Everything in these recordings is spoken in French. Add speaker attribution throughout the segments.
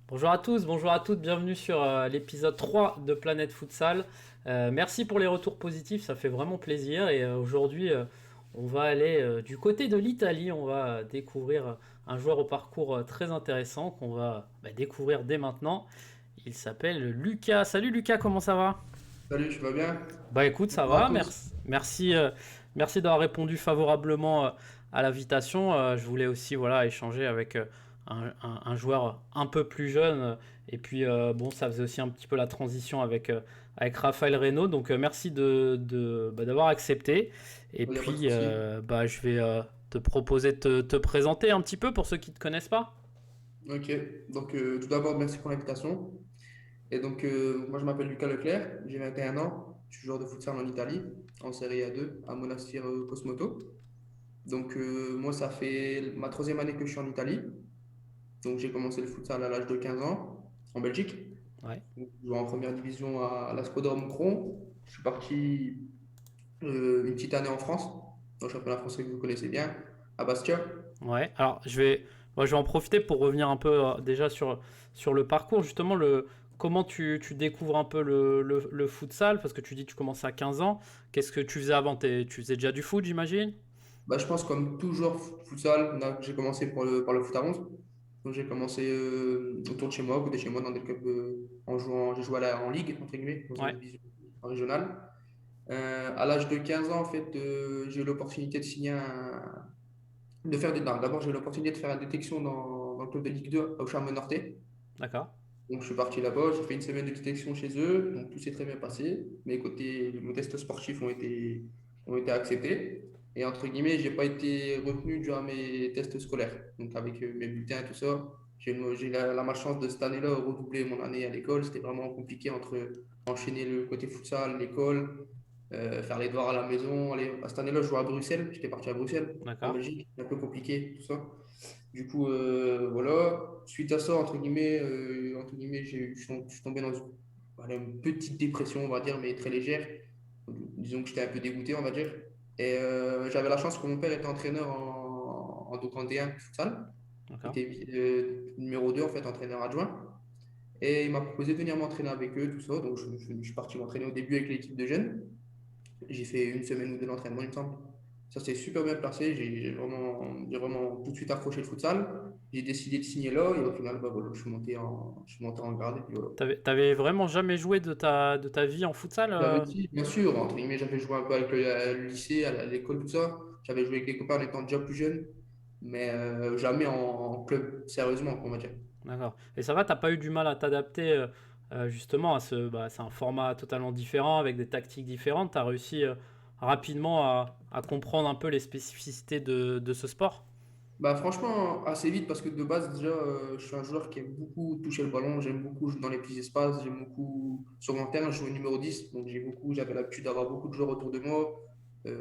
Speaker 1: Bonjour à tous, bonjour à toutes, bienvenue sur l'épisode 3 de Planète Futsal. Merci pour les retours positifs, ça fait vraiment plaisir. Et aujourd'hui, on va aller du côté de l'Italie, on va découvrir un joueur au parcours très intéressant qu'on va découvrir dès maintenant. Il s'appelle Lucas. Salut Lucas, comment ça va?
Speaker 2: Salut, tu vas bien?
Speaker 1: Bah écoute, ça
Speaker 2: Bonjour à
Speaker 1: va,
Speaker 2: tous.
Speaker 1: merci d'avoir répondu favorablement à l'invitation. Je voulais aussi voilà, échanger avec un joueur un peu plus jeune. Et puis bon, ça faisait aussi un petit peu la transition avec Raphaël Reynaud. Donc merci d'avoir accepté. Et
Speaker 2: Il n'y a pas de
Speaker 1: puis
Speaker 2: souci.
Speaker 1: je vais te proposer de te présenter un petit peu pour ceux qui ne te connaissent pas.
Speaker 2: Ok, donc tout d'abord, merci pour l'invitation. Et donc, moi, je m'appelle Lucas Leclerc, j'ai 21 ans, je suis joueur de futsal en Italie, en Serie A2, à Monastir Cosmoto. Donc, moi, ça fait ma troisième année que je suis en Italie. Donc, j'ai commencé le futsal à l'âge de 15 ans, en Belgique.
Speaker 1: Ouais.
Speaker 2: Donc, je jouais en première division à l'Ascodome Cron. Je suis parti une petite année en France, dans le championnat français que vous connaissez bien, à Bastia.
Speaker 1: Ouais, alors moi, je vais en profiter pour revenir un peu déjà sur le parcours, justement, comment tu découvres un peu le futsal, parce que tu dis que tu commences à 15 ans. Qu'est-ce que tu faisais avant? Tu faisais déjà du foot, j'imagine?
Speaker 2: Bah, je pense comme toujours futsal, j'ai commencé par le foot à 11. Donc j'ai commencé autour de chez moi, à côté de chez moi, dans des clubs en jouant, j'ai joué en ligue, entre guillemets, dans une
Speaker 1: Ouais,
Speaker 2: division régionale. À l'âge de 15 ans, en fait, j'ai eu l'opportunité de signer de faire des. Non, d'abord, j'ai eu l'opportunité de faire une détection dans le club de Ligue 2 au Charme Nortais.
Speaker 1: d'accord.
Speaker 2: Donc je suis parti là-bas, j'ai fait une semaine de détection chez eux, donc tout s'est très bien passé. Mes tests sportifs ont été acceptés. Et entre guillemets, j'ai pas été retenu durant mes tests scolaires. Donc avec mes bulletins et tout ça, j'ai la malchance de cette année-là redoubler mon année à l'école. C'était vraiment compliqué entre enchaîner le côté futsal, l'école, faire les devoirs à la maison. Cette année-là, je jouais à Bruxelles, j'étais parti à Bruxelles, en
Speaker 1: D'accord.
Speaker 2: Belgique, un peu compliqué, tout ça. Du coup, voilà. Suite à ça, entre guillemets, je suis tombé dans voilà, une petite dépression, on va dire, mais très légère. Disons que j'étais un peu dégoûté, on va dire. Et j'avais la chance que mon père était entraîneur donc en D1 futsal. Il
Speaker 1: D'accord.
Speaker 2: était numéro 2 en fait, entraîneur adjoint. Et il m'a proposé de venir m'entraîner avec eux, tout ça. Donc, je suis parti m'entraîner au début avec l'équipe de jeunes. J'ai fait une semaine ou deux d'entraînement, il me semble. Ça s'est super bien placé. J'ai vraiment tout de suite accroché le futsal. J'ai décidé de signer là et au final, bah, voilà, je suis monté en grade. Et puis voilà.
Speaker 1: T'avais vraiment jamais joué de ta vie en futsal
Speaker 2: J'avais dit, bien sûr, entre guillemets, j'avais joué un peu avec le lycée, à l'école, tout ça. J'avais joué avec des copains en étant déjà plus jeune, mais jamais en club, sérieusement, on va dire.
Speaker 1: D'accord. Et ça va, t'as pas eu du mal à t'adapter justement à c'est un format totalement différent avec des tactiques différentes. T'as réussi rapidement à comprendre un peu les spécificités de ce sport?
Speaker 2: Bah, franchement, assez vite parce que de base, déjà, je suis un joueur qui aime beaucoup toucher le ballon, j'aime beaucoup jouer dans les petits espaces, j'aime beaucoup. Sur mon terrain, je joue au numéro 10 donc j'avais l'habitude d'avoir beaucoup de joueurs autour de moi.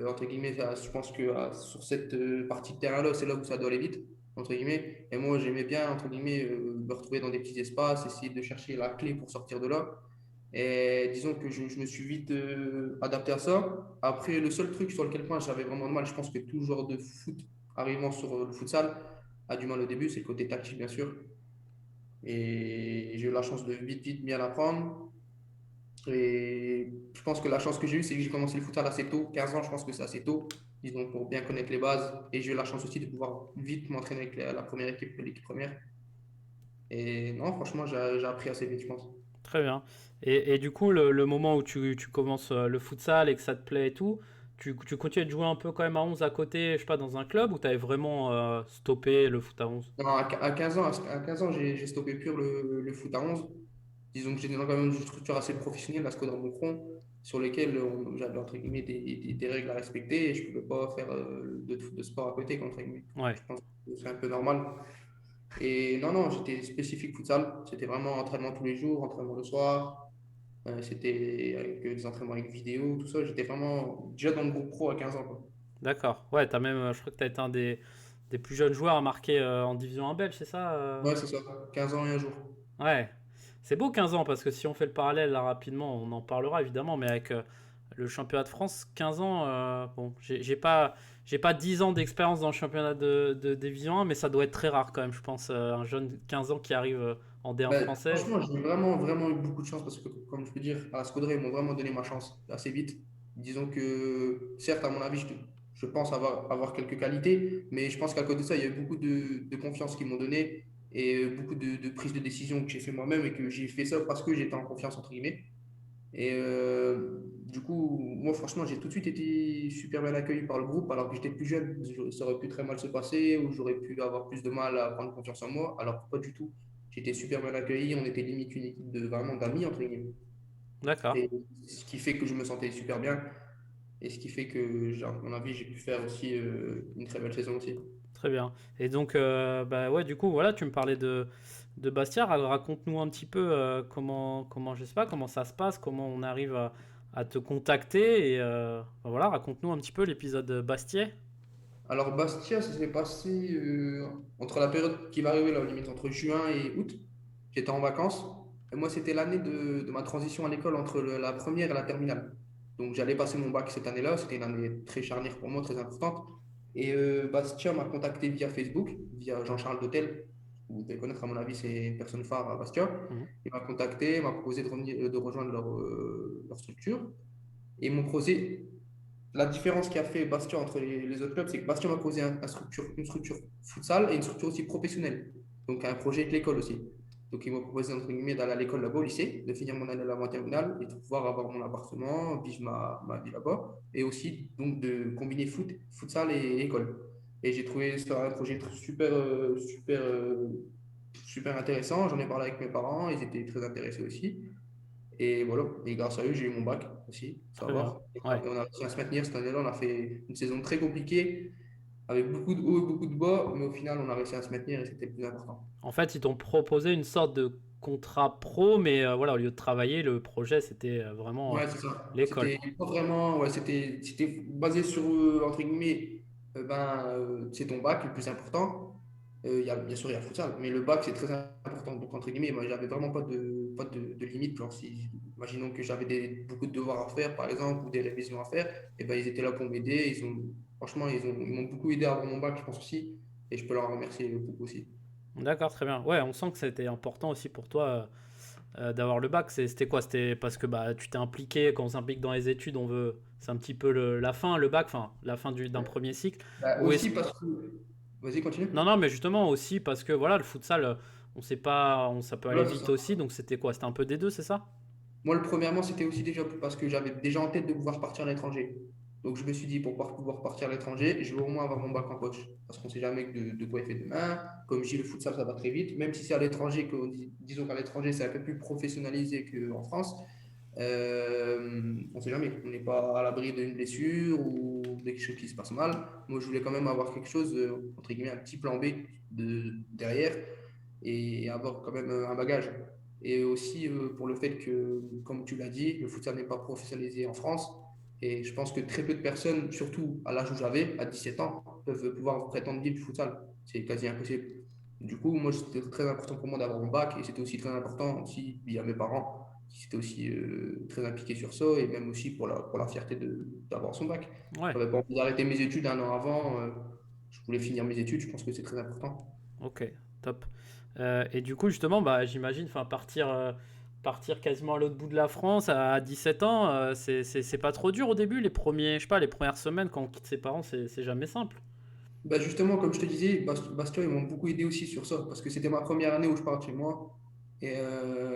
Speaker 2: Entre guillemets, je pense que sur cette partie de terrain-là, c'est là où ça doit aller vite, entre guillemets. Et moi, j'aimais bien, entre guillemets, me retrouver dans des petits espaces, essayer de chercher la clé pour sortir de là. Et disons que je me suis vite adapté à ça. Après, le seul truc sur lequel point j'avais vraiment de mal, je pense que tout joueur de foot arrivant sur le futsal a du mal au début, c'est le côté tactique, bien sûr. Et j'ai eu la chance de vite bien l'apprendre. Et je pense que la chance que j'ai eue, c'est que j'ai commencé le futsal assez tôt. 15 ans, je pense que c'est assez tôt, disons, pour bien connaître les bases. Et j'ai eu la chance aussi de pouvoir vite m'entraîner avec la première équipe, l'équipe première. Et non, franchement, j'ai appris assez vite, je pense.
Speaker 1: Très bien. Et du coup, le moment où tu commences le futsal et que ça te plaît et tout, tu continues de jouer un peu quand même à 11 à côté, je sais pas, dans un club ou t'avais vraiment stoppé le foot à 11?
Speaker 2: Non, à 15 ans, à 15 ans, j'ai stoppé pur le foot à 11. Disons que j'étais dans quand même une structure assez professionnelle, la SCO dans mon front, sur lesquelles j'avais entre guillemets des règles à respecter et je ne pouvais pas faire de sport à côté, entre guillemets.
Speaker 1: Ouais.
Speaker 2: Je pense que c'est un peu normal. Et non, j'étais spécifique futsal. C'était vraiment entraînement tous les jours, entraînement le soir. C'était avec des entraînements avec vidéo, tout ça. J'étais vraiment déjà dans le groupe pro à 15 ans, quoi.
Speaker 1: D'accord. Ouais, t'as même, je crois que t'as été un des plus jeunes joueurs à marquer en division 1 belge, c'est ça
Speaker 2: Ouais, c'est ça. 15 ans et un jour.
Speaker 1: Ouais. C'est beau 15 ans parce que si on fait le parallèle là rapidement, on en parlera évidemment, mais avec le championnat de France, 15 ans, bon, j'ai pas 10 ans d'expérience dans le championnat de Division 1, mais ça doit être très rare quand même, je pense, un jeune 15 ans qui arrive en D1
Speaker 2: Ben,
Speaker 1: français?
Speaker 2: franchement, j'ai vraiment, vraiment eu beaucoup de chance parce que, comme je peux dire, à la Scuderia, ils m'ont vraiment donné ma chance assez vite. Disons que, certes, à mon avis, je pense avoir quelques qualités, mais je pense qu'à côté de ça, il y a eu beaucoup de confiance qu'ils m'ont donné et beaucoup de prises de décision que j'ai fait moi-même et que j'ai fait ça parce que j'étais en confiance, entre guillemets. Et du coup, moi, franchement, j'ai tout de suite été super bien accueilli par le groupe alors que j'étais plus jeune. Ça aurait pu très mal se passer ou j'aurais pu avoir plus de mal à prendre confiance en moi, alors que pas du tout. J'étais super bien accueilli, on était limite une équipe de vraiment d'amis, entre guillemets.
Speaker 1: D'accord,
Speaker 2: Et ce qui fait que je me sentais super bien et ce qui fait que, à mon avis, j'ai pu faire aussi une très belle saison aussi.
Speaker 1: très bien. Et donc, bah ouais, du coup, voilà, tu me parlais de Bastia. Alors, raconte-nous un petit peu je sais pas, comment ça se passe, comment on arrive à te contacter. Et bah voilà, raconte-nous un petit peu l'épisode Bastiais.
Speaker 2: Alors, Bastia, ça s'est passé entre la période qui va arriver, là, limite entre juin et août. J'étais en vacances. Et moi, c'était l'année de ma transition à l'école entre la première et la terminale. Donc, j'allais passer mon bac cette année-là. C'était une année très charnière pour moi, très importante. Et Bastia m'a contacté via Facebook, via Jean-Charles Dotel. Vous devez connaître, à mon avis, c'est une personne phare à Bastia.
Speaker 1: Mhm.
Speaker 2: Il m'a contacté, m'a proposé de rejoindre leur structure. Et ils m'ont proposé la différence qui a fait Bastia entre les autres clubs, c'est que Bastia m'a posé une structure futsal et une structure aussi professionnelle. Donc un projet avec l'école aussi. Donc ils m'ont proposé entre guillemets d'aller à l'école là-bas au lycée, de finir mon année là-bas en terminale et de pouvoir avoir mon appartement, vivre ma vie là-bas. Et aussi donc de combiner futsal et école. Et j'ai trouvé ça un projet super intéressant. J'en ai parlé avec mes parents, ils étaient très intéressés aussi. Et voilà, et grâce à eux, j'ai eu mon bac aussi,
Speaker 1: Très bien.
Speaker 2: savoir. Et
Speaker 1: Ouais.
Speaker 2: on a réussi à se maintenir cette année-là. On a fait une saison très compliquée, avec beaucoup de hauts et beaucoup de bas, mais au final, on a réussi à se maintenir et c'était le plus important.
Speaker 1: En fait, ils t'ont proposé une sorte de contrat pro, mais voilà, au lieu de travailler, le projet, c'était vraiment
Speaker 2: Ouais, c'est ça.
Speaker 1: l'école,
Speaker 2: C'était
Speaker 1: quoi.
Speaker 2: pas vraiment, ouais, c'était basé sur, entre guillemets, c'est ton bac le plus important. Bien sûr, il y a le futsal, mais le bac, c'est très important. Donc, entre guillemets, moi, j'avais vraiment pas de limite. Genre, imaginons que j'avais beaucoup de devoirs à faire, par exemple, ou des révisions à faire, et ben, ils étaient là pour m'aider. Franchement, ils m'ont beaucoup aidé à avoir mon bac, je pense aussi, et je peux leur en remercier beaucoup aussi.
Speaker 1: D'accord, très bien. Ouais, on sent que c'était important aussi pour toi d'avoir le bac. C'était quoi? C'était parce que bah, tu t'es impliqué, quand on s'implique dans les études, c'est un petit peu la fin, le bac, enfin, la fin d'un premier cycle.
Speaker 2: Bah,
Speaker 1: Ou est-ce
Speaker 2: aussi parce que. Vas-y,
Speaker 1: Non,
Speaker 2: continue.
Speaker 1: non, mais justement aussi parce que voilà, le futsal, on sait pas, ça peut aller
Speaker 2: Voilà, c'est
Speaker 1: vite
Speaker 2: ça.
Speaker 1: aussi. Donc c'était quoi? C'était un peu des deux, c'est ça?
Speaker 2: Moi, premièrement, c'était aussi déjà parce que j'avais déjà en tête de pouvoir partir à l'étranger. Donc, je me suis dit, pour pouvoir partir à l'étranger, je vais au moins avoir mon bac en poche. Parce qu'on ne sait jamais de quoi il fait demain. Comme je dis, le futsal, ça va très vite. Même si c'est à l'étranger, disons qu'à l'étranger, c'est un peu plus professionnalisé qu'en France. On ne sait jamais. On n'est pas à l'abri d'une blessure ou de quelque chose qui se passe mal. Moi, je voulais quand même avoir quelque chose, entre guillemets, un petit plan B derrière et avoir quand même un bagage. Et aussi pour le fait que, comme tu l'as dit, le futsal n'est pas professionnalisé en France. Et je pense que très peu de personnes, surtout à l'âge où j'avais, à 17 ans, peuvent pouvoir prétendre vivre du futsal. C'est quasi impossible. Du coup, moi, c'était très important pour moi d'avoir mon bac et c'était aussi très important aussi via mes parents qui étaient aussi très impliqués sur ça et même aussi pour la fierté d'avoir son bac.
Speaker 1: Ouais,
Speaker 2: Je n'avais pas envie d'arrêter mes études un an avant. Je voulais finir mes études. Je pense que c'est très important.
Speaker 1: ok, top. Et du coup, justement, bah, j'imagine, enfin, partir quasiment à l'autre bout de la France à 17 ans, c'est pas trop dur au début, je sais pas, les premières semaines quand on quitte ses parents, c'est jamais simple.
Speaker 2: Bah justement, comme je te disais, Bastia, ils m'ont beaucoup aidé aussi sur ça, parce que c'était ma première année où je pars de chez moi, et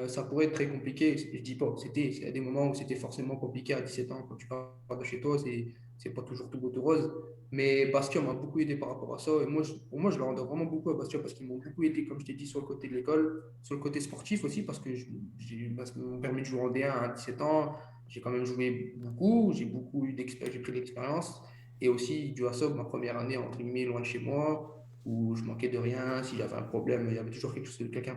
Speaker 2: ça pourrait être très compliqué. Je dis pas, il y a des moments où c'était forcément compliqué à 17 ans, quand tu pars de chez toi, c'est pas toujours tout beau tout rose, mais Bastia m'a beaucoup aidé par rapport à ça, et moi, pour moi, je leur rends vraiment beaucoup à Bastia, parce qu'ils m'ont beaucoup aidé, comme je t'ai dit, sur le côté de l'école, sur le côté sportif aussi, parce que ça m'a permis de jouer en D1 à 17 ans, j'ai quand même joué beaucoup, j'ai pris de l'expérience, et aussi, dû à ça, ma première année, entre guillemets, loin de chez moi, où je manquais de rien, s'il y avait un problème, il y avait toujours quelqu'un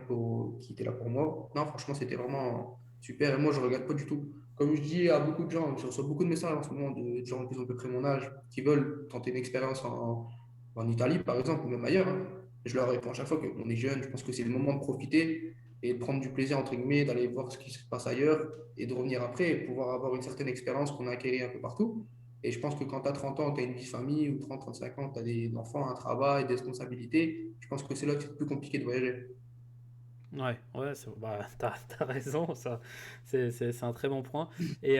Speaker 2: qui était là pour moi. Non, franchement, c'était vraiment super. Et moi, je ne regrette pas du tout. Comme je dis à beaucoup de gens, je reçois beaucoup de messages en ce moment de gens qui ont à peu près mon âge, qui veulent tenter une expérience en Italie, par exemple, ou même ailleurs, hein. Je leur réponds à chaque fois qu'on est jeune, je pense que c'est le moment de profiter et de prendre du plaisir, entre guillemets, d'aller voir ce qui se passe ailleurs et de revenir après et pouvoir avoir une certaine expérience qu'on a acquérie un peu partout. Et je pense que quand tu as 30 ans, tu as une vie de famille, ou 35 ans, tu as des enfants, un travail, des responsabilités, je pense que c'est là que c'est plus compliqué de voyager.
Speaker 1: Ouais, ouais, bah, t'as raison, ça, c'est un très bon point. Et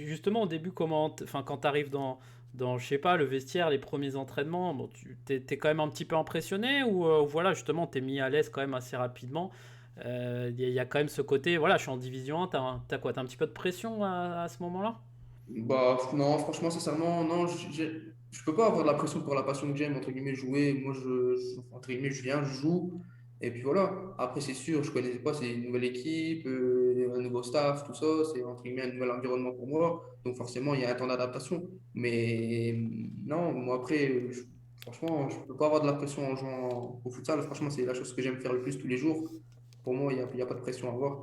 Speaker 1: justement, au début, enfin, quand t'arrives dans, je sais pas, le vestiaire, les premiers entraînements, bon, t'es quand même un petit peu impressionné ou voilà, justement, t'es mis à l'aise quand même assez rapidement. Il y a quand même ce côté, voilà, je suis en division 1, t'as quoi, t'as un petit peu de pression à ce moment-là?
Speaker 2: Bah, non, franchement, sincèrement, non, je peux pas avoir de la pression pour la passion que j'aime, entre guillemets, jouer. Moi, entre guillemets, je viens, je joue, et puis voilà. Après, c'est sûr, je connais pas, c'est une nouvelle équipe, un nouveau staff, tout ça, c'est entre guillemets un nouvel environnement pour moi. Donc, forcément, il y a un temps d'adaptation. Mais non, moi, après, franchement, je peux pas avoir de la pression en jouant au futsal. Franchement, c'est la chose que j'aime faire le plus tous les jours. Pour moi, il y a pas de pression à avoir.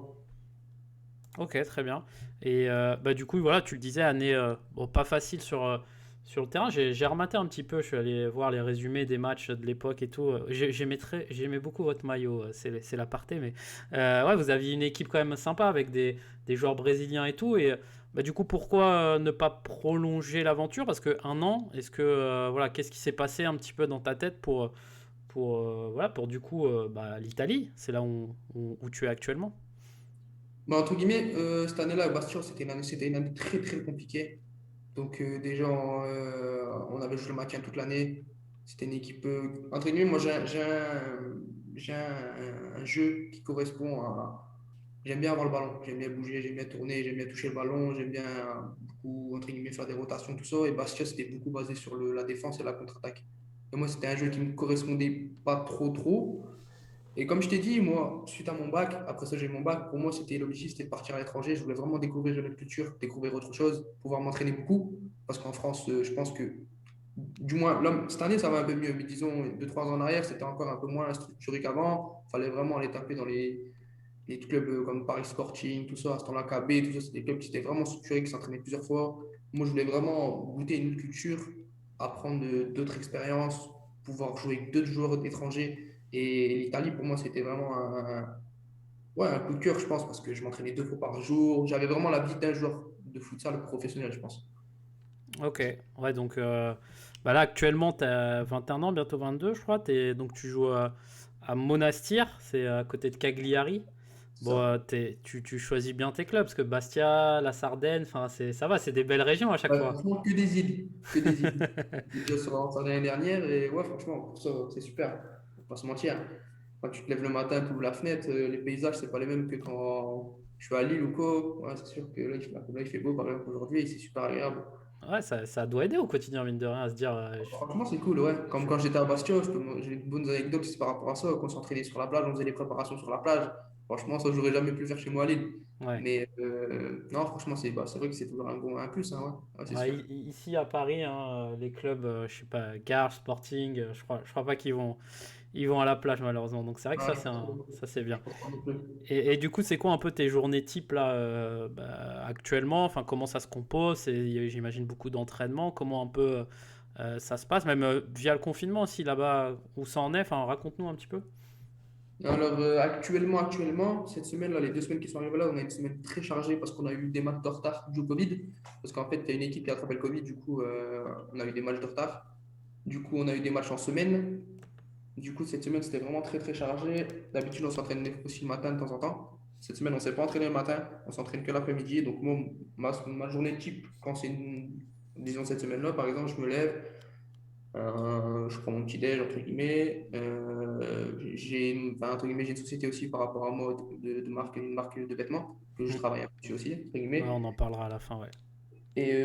Speaker 1: Ok, très bien. Et bah, du coup, voilà, tu le disais, année bon, pas facile sur le terrain. J'ai rematé un petit peu, je suis allé voir les résumés des matchs de l'époque et tout. J'aimais beaucoup votre maillot, c'est l'aparté. Mais ouais, vous aviez une équipe quand même sympa avec des joueurs brésiliens et tout. Et bah, du coup, pourquoi ne pas prolonger l'aventure? Parce que un an, voilà, qu'est-ce qui s'est passé un petit peu dans ta tête voilà, pour du coup bah, l'Italie? C'est là où tu es actuellement.
Speaker 2: Bah, entre guillemets, cette année-là, Bastia, c'était une année très très compliquée. Donc déjà, on avait joué le maintien toute l'année. C'était une équipe, entre guillemets, moi j'ai un jeu qui correspond à... J'aime bien avoir le ballon, j'aime bien bouger, j'aime bien tourner, j'aime bien toucher le ballon, j'aime bien beaucoup, entre guillemets, faire des rotations, tout ça. Et Bastia, c'était beaucoup basé sur la défense et la contre-attaque. Et moi, c'était un jeu qui me correspondait pas trop trop. Et comme je t'ai dit, moi, suite à mon bac, après ça, j'ai eu mon bac, pour moi, c'était l'objectif, c'était de partir à l'étranger. Je voulais vraiment découvrir une autre culture, découvrir autre chose, pouvoir m'entraîner beaucoup. Parce qu'en France, je pense que, du moins, cette année, ça va un peu mieux. Mais disons, 2, 3 ans en arrière, c'était encore un peu moins structuré qu'avant. Il fallait vraiment aller taper dans les clubs comme Paris Sporting, tout ça, Aston KB, tout ça. C'était des clubs qui étaient vraiment structurés, qui s'entraînaient plusieurs fois. Moi, je voulais vraiment goûter une autre culture, apprendre d'autres expériences, pouvoir jouer avec d'autres joueurs étrangers. Et l'Italie, pour moi, c'était vraiment ouais, un coup de cœur, je pense, parce que je m'entraînais 2 fois par jour. J'avais vraiment la vie d'un joueur de futsal professionnel, je pense.
Speaker 1: Ok, ouais, donc bah là actuellement tu as 21 ans, bientôt 22 je crois, donc tu joues à Monastir, c'est à côté de Cagliari.
Speaker 2: C'est
Speaker 1: Bon,
Speaker 2: ça.
Speaker 1: tu choisis bien tes clubs parce que Bastia, la Sardaigne, enfin ça va, c'est des belles régions à chaque
Speaker 2: Ouais,
Speaker 1: fois.
Speaker 2: franchement, que des îles. Que des îles. J'étais déjà sur l'année dernière et ouais, franchement, pour ça, c'est super. Faut pas se mentir. Quand tu te lèves le matin, tu ouvres la fenêtre, les paysages, c'est pas les mêmes que quand je suis à Lille ou quoi. Ouais, c'est sûr que là, il fait beau, par exemple, aujourd'hui, et c'est super agréable.
Speaker 1: Ouais, ça doit aider au quotidien, mine de rien, à se dire,
Speaker 2: Franchement, c'est cool, ouais. Comme
Speaker 1: je-
Speaker 2: quand j'étais à Bastia, j'ai de bonnes anecdotes aussi par rapport à ça. Quand on s'entraînait sur la plage, on faisait les préparations sur la plage. Franchement, ça, j'aurais jamais pu le faire chez moi à Lille.
Speaker 1: ouais.
Speaker 2: Mais non, franchement, c'est vrai que c'est toujours un plus, hein, ouais. Ouais, c'est
Speaker 1: Ouais,
Speaker 2: sûr.
Speaker 1: ici à Paris, hein, les clubs, je sais pas, Gare, Sporting, je crois pas qu'ils vont à la plage malheureusement. Donc c'est vrai que
Speaker 2: Ouais,
Speaker 1: ça c'est
Speaker 2: je
Speaker 1: bien.
Speaker 2: pense pas non plus.
Speaker 1: Et du coup, c'est quoi un peu tes journées type là bah, actuellement? Enfin, comment ça se compose? J'imagine beaucoup d'entraînement. Comment un peu ça se passe? Même via le confinement aussi là-bas, où ça en est? Enfin, raconte-nous un petit peu.
Speaker 2: Alors, actuellement, cette semaine, là, les 2 semaines qui sont arrivées là, on a une semaine très chargée parce qu'on a eu des matchs de retard du Covid. Parce qu'en fait, il y a une équipe qui a attrapé le Covid, du coup, on a eu des matchs de retard. Du coup, on a eu des matchs en semaine. Du coup, cette semaine, c'était vraiment très, très chargé. D'habitude, on s'entraîne aussi le matin de temps en temps. Cette semaine, on ne s'est pas entraîné le matin, on s'entraîne que l'après-midi. Donc, moi, ma journée type, quand c'est disons cette semaine-là, par exemple, je me lève, je prends mon petit déj, entre guillemets. Entre guillemets, j'ai une société aussi par rapport à moi une marque de vêtements que je
Speaker 1: Mm.
Speaker 2: travaille un peu dessus aussi, entre
Speaker 1: Ouais, on
Speaker 2: guillemets.
Speaker 1: en parlera à la fin, ouais.
Speaker 2: Et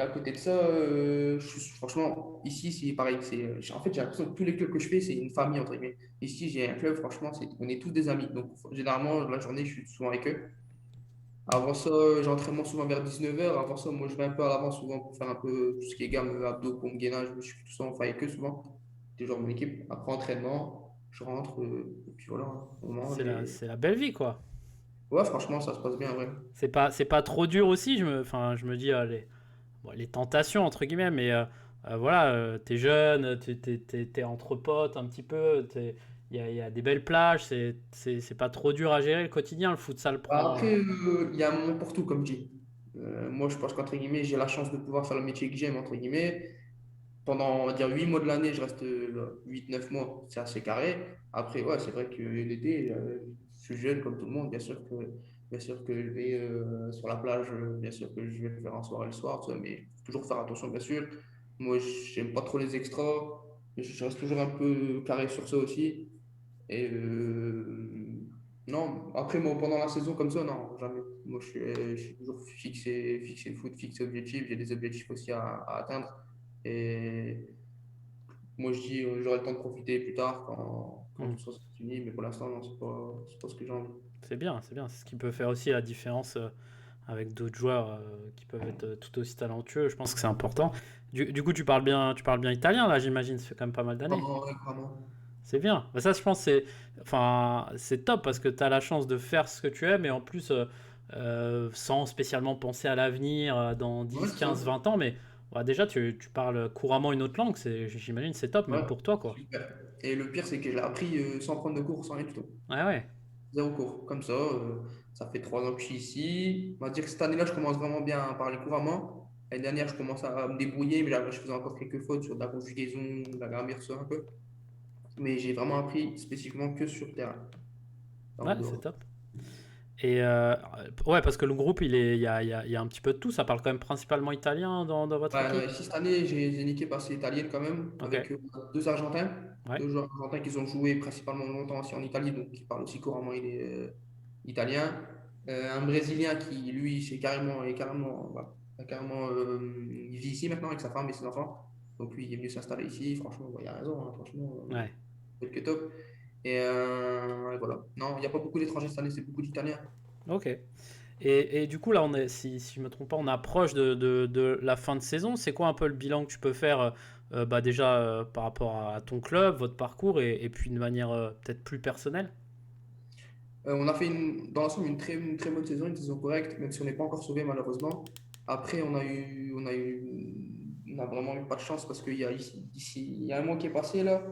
Speaker 2: à côté de ça, franchement, ici, c'est pareil. En fait, j'ai l'impression que tous les clubs que je fais, c'est une famille, entre guillemets. Ici, j'ai un club, franchement, on est tous des amis. Donc, généralement, la journée, je suis souvent avec eux. Avant ça, j'entraîne souvent vers 19h. Avant ça, moi, je vais un peu à l'avance souvent pour faire un peu tout ce qui est gamme, abdos, pompe, gainage. Je suis tout ça, on fait avec eux souvent. C'est genre mon équipe. Après entraînement, je rentre, et puis voilà, hein, on mange.
Speaker 1: C'est la belle vie, quoi.
Speaker 2: Ouais, franchement, ça se passe bien, ouais.
Speaker 1: C'est pas trop dur aussi. Enfin, je me dis, bon, les tentations, entre guillemets, mais voilà, t'es jeune, t'es entre potes un petit peu, il y a des belles plages, c'est pas trop dur à gérer le quotidien, le futsal
Speaker 2: Bah,
Speaker 1: prend.
Speaker 2: après, il y a un moment pour tout, comme je dis. Moi, je pense qu'entre guillemets, j'ai la chance de pouvoir faire le métier que j'aime, entre guillemets. pendant, on va dire, 8 mois de l'année, je reste 8-9 mois, c'est assez carré. Après, ouais, c'est vrai que l'été, je suis jeune comme tout le monde, bien sûr que je vais sur la plage, bien sûr que je vais faire un soirée le soir, tout ça, mais faut toujours faire attention, bien sûr. Moi, j'aime pas trop les extras, je reste toujours un peu carré sur ça aussi. Et non, après, moi, pendant la saison comme ça, non, jamais. Moi, je suis toujours fixé le foot, fixé objectif. J'ai des objectifs aussi à atteindre. Et moi, je dis, j'aurai le temps de profiter plus tard quand
Speaker 1: Hmm.
Speaker 2: tout sera fini. Mais pour l'instant, non, c'est pas ce que j'ai envie.
Speaker 1: C'est bien, c'est bien. C'est ce qui peut faire aussi la différence avec d'autres joueurs qui peuvent être tout aussi talentueux. Je pense que c'est important. Du coup, tu parles bien italien là, j'imagine. Ça fait quand même pas mal d'années.
Speaker 2: Vraiment, ouais, vraiment.
Speaker 1: C'est bien. Bah, ça, je pense, c'est top parce que tu as la chance de faire ce que tu aimes et en plus, sans spécialement penser à l'avenir dans
Speaker 2: Ouais,
Speaker 1: dix
Speaker 2: c'est ça.
Speaker 1: 15 20 ans. Mais ouais, déjà, tu parles couramment une autre langue. J'imagine, c'est top
Speaker 2: Ouais,
Speaker 1: même pour toi, quoi.
Speaker 2: super. Et le pire, c'est que je l'ai appris sans prendre de cours, sans rien du tout.
Speaker 1: Ouais, ouais.
Speaker 2: Zéro cours. Comme ça fait 3 ans que je suis ici. On va dire que cette année-là, je commence vraiment bien à parler couramment. L'année dernière, je commence à me débrouiller, mais là, je faisais encore quelques fautes sur de la conjugaison, de la grammaire, tout ça un peu. Mais j'ai vraiment appris spécifiquement que sur le terrain, pas
Speaker 1: Ouais,
Speaker 2: en
Speaker 1: c'est
Speaker 2: dehors.
Speaker 1: top. Et ouais, parce que le groupe, il y a un petit peu de tout. Ça parle quand même principalement italien dans votre
Speaker 2: Ouais,
Speaker 1: équipe.
Speaker 2: non, ici, cette année, j'ai niqué par ces Italiennes quand même,
Speaker 1: Ok.
Speaker 2: avec deux Argentins.
Speaker 1: Ouais.
Speaker 2: Deux joueurs argentins qui ont joué principalement longtemps aussi en Italie, donc qui parlent aussi couramment italien. Un Brésilien qui, lui, voilà, il vit ici maintenant avec sa femme et ses enfants. Donc lui, il est venu s'installer ici. Franchement, il a raison, hein, franchement,
Speaker 1: Ouais.
Speaker 2: que top. Et voilà. Non, il n'y a pas beaucoup d'étrangers cette année, c'est beaucoup d'Italiens.
Speaker 1: Ok. Et du coup, là, si je me trompe pas, on approche de la fin de saison. C'est quoi un peu le bilan que tu peux faire bah déjà par rapport à ton club, votre parcours, et puis de manière peut-être plus personnelle?
Speaker 2: On a fait dans l'ensemble une très bonne saison, une saison correcte, même si on n'est pas encore sauvé malheureusement. Après, on a vraiment eu pas de chance parce qu'il y a il y a un mois qui est passé là.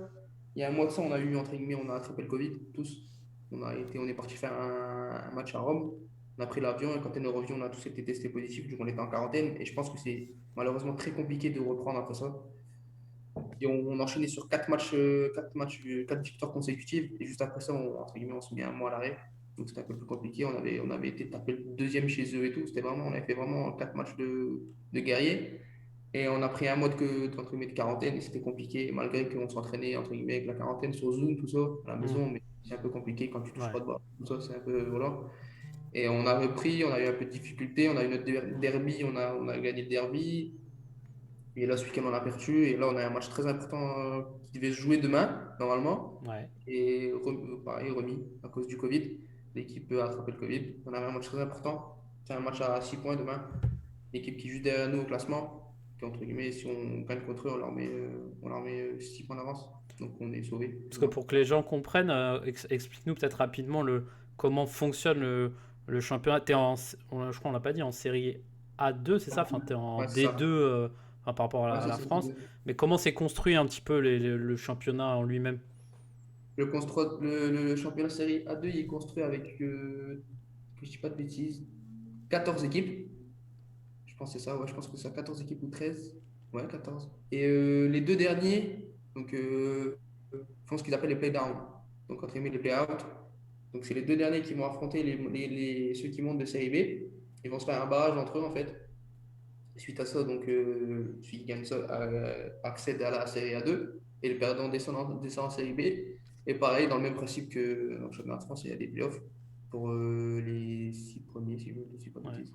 Speaker 2: Il y a un mois de ça, on a eu entre guillemets, on a attrapé le Covid tous. On est parti faire un match à Rome. On a pris l'avion et quand on est revenu, on a tous été testés positifs, donc on était en quarantaine. Et je pense que c'est malheureusement très compliqué de reprendre après ça. Et on enchaînait sur quatre victoires consécutives. Et juste après ça, entre guillemets, on s'est mis un mois à l'arrêt. Donc c'était un peu plus compliqué. On avait été tapé le deuxième chez eux et tout. On avait fait vraiment 4 matchs de guerrier. Et on a pris un mois entre guillemets, de quarantaine et c'était compliqué, malgré qu'on s'entraînait entre guillemets avec la quarantaine sur Zoom, tout ça, à la
Speaker 1: Hmm.
Speaker 2: maison, mais c'est un peu compliqué quand tu touches
Speaker 1: Ouais.
Speaker 2: pas de bras. Tout ça, c'est un peu voilà. Et on a repris, on a eu un peu de difficulté, on a eu notre derby, on a gagné le derby. Et là, ce week-end, on a perdu. Et là, on a un match très important qui devait se jouer demain, normalement.
Speaker 1: Ouais.
Speaker 2: Et pareil, remis à cause du Covid. L'équipe a attrapé le Covid. On a un match très important. C'est un match à 6 points demain. L'équipe qui joue derrière nous au classement. Qui, entre guillemets, si on gagne contre eux, on leur met 6 points d'avance. Donc, on est sauvé.
Speaker 1: Parce que pour que les gens comprennent, explique-nous peut-être rapidement comment fonctionne le championnat. Je crois qu'on l'a pas dit, en série A2, c'est ça? Enfin, tu es en
Speaker 2: Ouais, c'est
Speaker 1: D2
Speaker 2: ça.
Speaker 1: enfin, par rapport
Speaker 2: Ouais,
Speaker 1: à
Speaker 2: c'est
Speaker 1: la
Speaker 2: ça.
Speaker 1: France. Mais comment s'est construit un petit peu le championnat en lui-même?
Speaker 2: Le championnat série A2, il est construit avec, que je dis pas de bêtises, 14 équipes. Je pense que c'est ça, ouais, je pense que c'est 14 équipes ou 13. Ouais, 14. Et les deux derniers donc, font ce qu'ils appellent les play-down. Donc, entre guillemets, les play-out. Donc, c'est les deux derniers qui vont affronter ceux qui montent de série B. Ils vont se faire un barrage entre eux, en fait. Suite à ça, donc, celui qui gagne ça accède à la série A2 et le perdant descend en série B. Et pareil, dans le même principe que dans le championnat de France, il y a des playoffs pour les 6 premiers, si je ne dis pas de
Speaker 1: Ouais.
Speaker 2: bêtises.